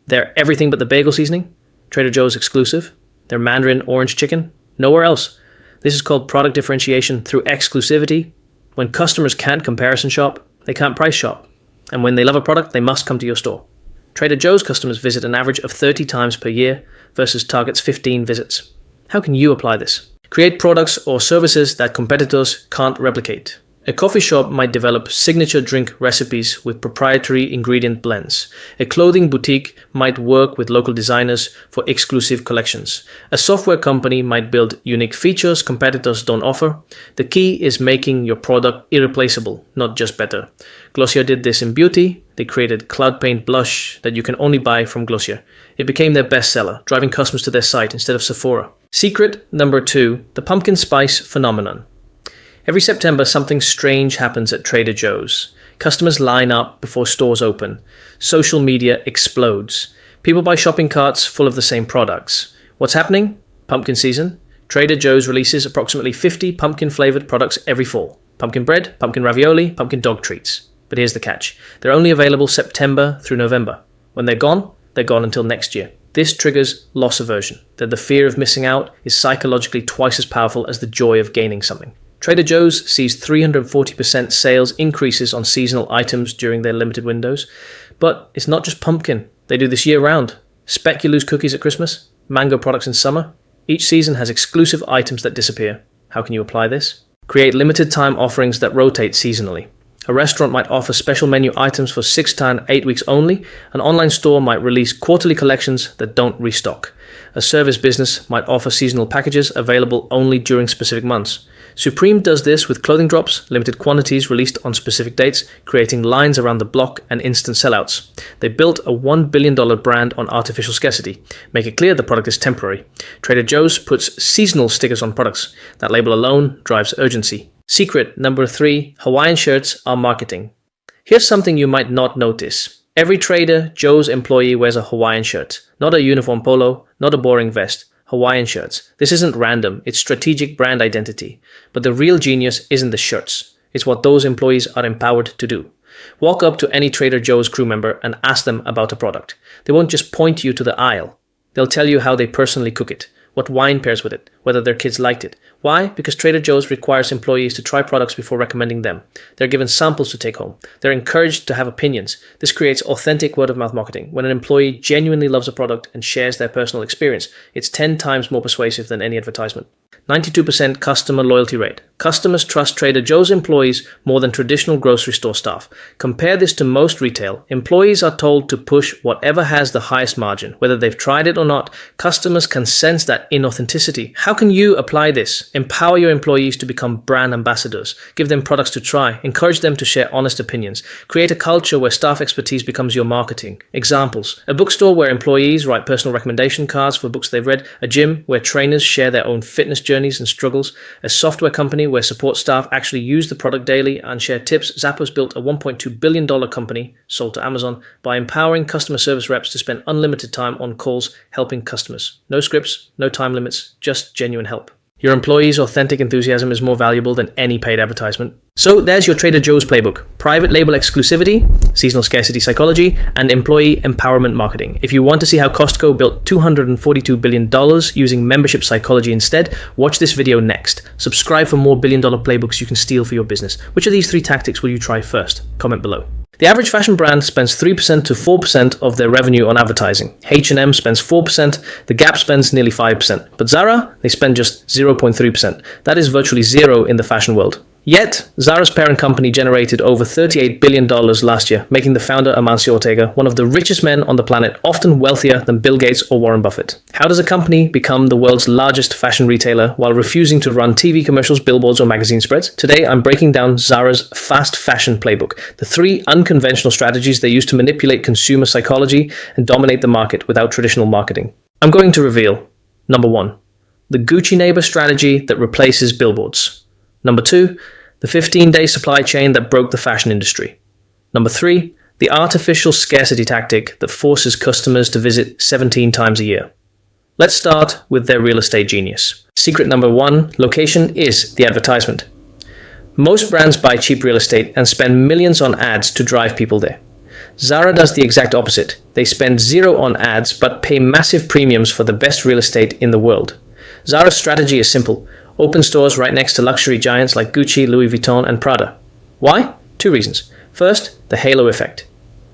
Their everything but the bagel seasoning, Trader Joe's exclusive. Their Mandarin orange chicken, nowhere else. This is called product differentiation through exclusivity. When customers can't comparison shop, they can't price shop. And when they love a product, they must come to your store. Trader Joe's customers visit an average of 30 times per year versus Target's 15 visits. How can you apply this? Create products or services that competitors can't replicate. A coffee shop might develop signature drink recipes with proprietary ingredient blends. A clothing boutique might work with local designers for exclusive collections. A software company might build unique features competitors don't offer. The key is making your product irreplaceable, not just better. Glossier did this in beauty. They created Cloud Paint Blush that you can only buy from Glossier. It became their bestseller, driving customers to their site instead of Sephora. Secret number 2, the pumpkin spice phenomenon. Every September, something strange happens at Trader Joe's. Customers line up before stores open. Social media explodes. People buy shopping carts full of the same products. What's happening? Pumpkin season. Trader Joe's releases approximately 50 pumpkin-flavored products every fall. Pumpkin bread, pumpkin ravioli, pumpkin dog treats. But here's the catch. They're only available September through November. When they're gone until next year. This triggers loss aversion, that the fear of missing out is psychologically twice as powerful as the joy of gaining something. Trader Joe's sees 340% sales increases on seasonal items during their limited windows. But it's not just pumpkin. They do this year-round. Speculoos cookies at Christmas, mango products in summer. Each season has exclusive items that disappear. How can you apply this? Create limited-time offerings that rotate seasonally. A restaurant might offer special menu items for 6 to 8 weeks only. An online store might release quarterly collections that don't restock. A service business might offer seasonal packages available only during specific months. Supreme does this with clothing drops, limited quantities released on specific dates, creating lines around the block and instant sellouts. They built a $1 billion brand on artificial scarcity. Make it clear the product is temporary. Trader Joe's puts seasonal stickers on products. That label alone drives urgency. Secret number 3, Hawaiian shirts are marketing. Here's something you might not notice. Every Trader Joe's employee wears a Hawaiian shirt. Not a uniform polo, not a boring vest. Hawaiian shirts. This isn't random, it's strategic brand identity. But the real genius isn't the shirts. It's what those employees are empowered to do. Walk up to any Trader Joe's crew member and ask them about a product. They won't just point you to the aisle. They'll tell you how they personally cook it, what wine pairs with it, whether their kids liked it. Why? Because Trader Joe's requires employees to try products before recommending them. They're given samples to take home. They're encouraged to have opinions. This creates authentic word-of-mouth marketing. When an employee genuinely loves a product and shares their personal experience, it's 10 times more persuasive than any advertisement. 92% customer loyalty rate. Customers trust Trader Joe's employees more than traditional grocery store staff. Compare this to most retail. Employees are told to push whatever has the highest margin. Whether they've tried it or not, customers can sense that inauthenticity. How can you apply this? Empower your employees to become brand ambassadors. Give them products to try. Encourage them to share honest opinions. Create a culture where staff expertise becomes your marketing. Examples. A bookstore where employees write personal recommendation cards for books they've read. A gym where trainers share their own fitness journeys and struggles. A software company where support staff actually use the product daily and share tips. Zappos built a $1.2 billion company, sold to Amazon, by empowering customer service reps to spend unlimited time on calls helping customers. No scripts, no time limits, just genuine help. Your employees' authentic enthusiasm is more valuable than any paid advertisement. So there's your Trader Joe's playbook. Private label exclusivity, seasonal scarcity psychology, and employee empowerment marketing. If you want to see how Costco built $242 billion using membership psychology instead, watch this video next. Subscribe for more billion-dollar playbooks you can steal for your business. Which of these 3 tactics will you try first? Comment below. The average fashion brand spends 3% to 4% of their revenue on advertising. H&M spends 4%, The Gap spends nearly 5%. But Zara, they spend just 0.3%. That is virtually zero in the fashion world. Yet, Zara's parent company generated over $38 billion last year, making the founder, Amancio Ortega, one of the richest men on the planet, often wealthier than Bill Gates or Warren Buffett. How does a company become the world's largest fashion retailer while refusing to run TV commercials, billboards, or magazine spreads? Today, I'm breaking down Zara's fast fashion playbook, the 3 unconventional strategies they use to manipulate consumer psychology and dominate the market without traditional marketing. I'm going to reveal, number 1, the Gucci neighbor strategy that replaces billboards. Number 2, the 15-day supply chain that broke the fashion industry. Number 3, the artificial scarcity tactic that forces customers to visit 17 times a year. Let's start with their real estate genius. Secret number 1, location is the advertisement. Most brands buy cheap real estate and spend millions on ads to drive people there. Zara does the exact opposite. They spend 0 on ads but pay massive premiums for the best real estate in the world. Zara's strategy is simple. Open stores right next to luxury giants like Gucci, Louis Vuitton, and Prada. Why? 2 reasons. First, the halo effect.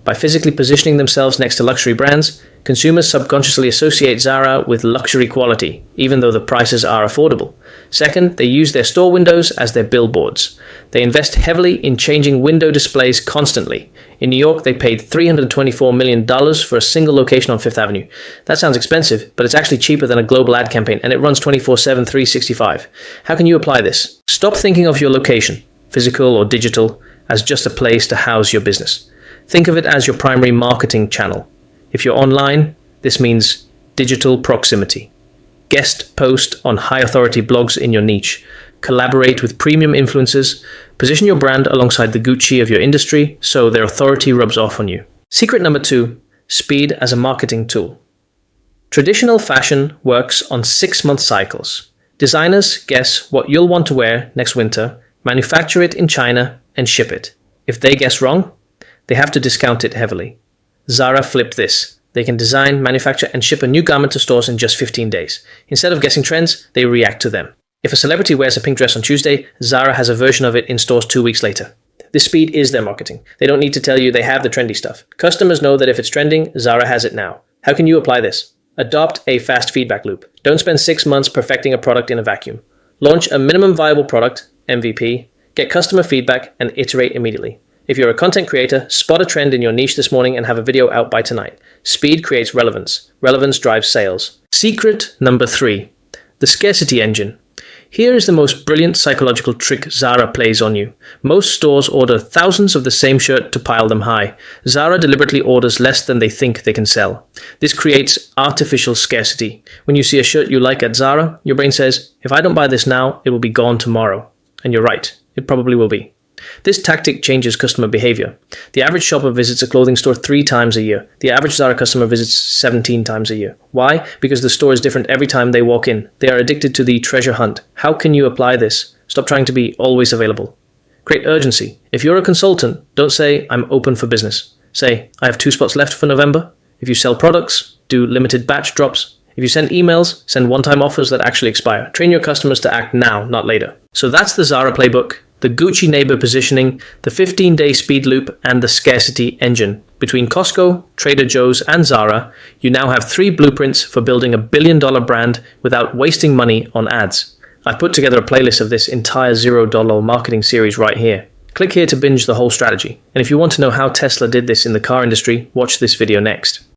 By physically positioning themselves next to luxury brands, consumers subconsciously associate Zara with luxury quality, even though the prices are affordable. Second, they use their store windows as their billboards. They invest heavily in changing window displays constantly. In New York, they paid $324 million for a single location on Fifth Avenue. That sounds expensive, but it's actually cheaper than a global ad campaign, and it runs 24/7, 365. How can you apply this? Stop thinking of your location, physical or digital, as just a place to house your business. Think of it as your primary marketing channel. If you're online, this means digital proximity. Guest post on high-authority blogs in your niche. Collaborate with premium influencers. Position your brand alongside the Gucci of your industry so their authority rubs off on you. Secret number 2, speed as a marketing tool. Traditional fashion works on 6-month cycles. Designers guess what you'll want to wear next winter, manufacture it in China, and ship it. If they guess wrong, they have to discount it heavily. Zara flipped this. They can design, manufacture, and ship a new garment to stores in just 15 days. Instead of guessing trends, they react to them. If a celebrity wears a pink dress on Tuesday, Zara has a version of it in stores 2 weeks later. This speed is their marketing. They don't need to tell you they have the trendy stuff. Customers know that if it's trending, Zara has it now. How can you apply this? Adopt a fast feedback loop. Don't spend 6 months perfecting a product in a vacuum. Launch a minimum viable product, MVP, get customer feedback, and iterate immediately. If you're a content creator, spot a trend in your niche this morning and have a video out by tonight. Speed creates relevance. Relevance drives sales. Secret number 3, the scarcity engine. Here is the most brilliant psychological trick Zara plays on you. Most stores order thousands of the same shirt to pile them high. Zara deliberately orders less than they think they can sell. This creates artificial scarcity. When you see a shirt you like at Zara, your brain says, if I don't buy this now, it will be gone tomorrow. And you're right, it probably will be. This tactic changes customer behavior. The average shopper visits a clothing store 3 times a year. The average Zara customer visits 17 times a year. Why? Because the store is different every time they walk in. They are addicted to the treasure hunt. How can you apply this? Stop trying to be always available. Create urgency. If you're a consultant, don't say, I'm open for business. Say, I have 2 spots left for November. If you sell products, do limited batch drops. If you send emails, send one-time offers that actually expire. Train your customers to act now, not later. So that's the Zara playbook. The Gucci neighbor positioning, the 15-day speed loop, and the scarcity engine. Between Costco, Trader Joe's, and Zara, you now have 3 blueprints for building a billion-dollar brand without wasting money on ads. I've put together a playlist of this entire $0 marketing series right here. Click here to binge the whole strategy. And if you want to know how Tesla did this in the car industry, watch this video next.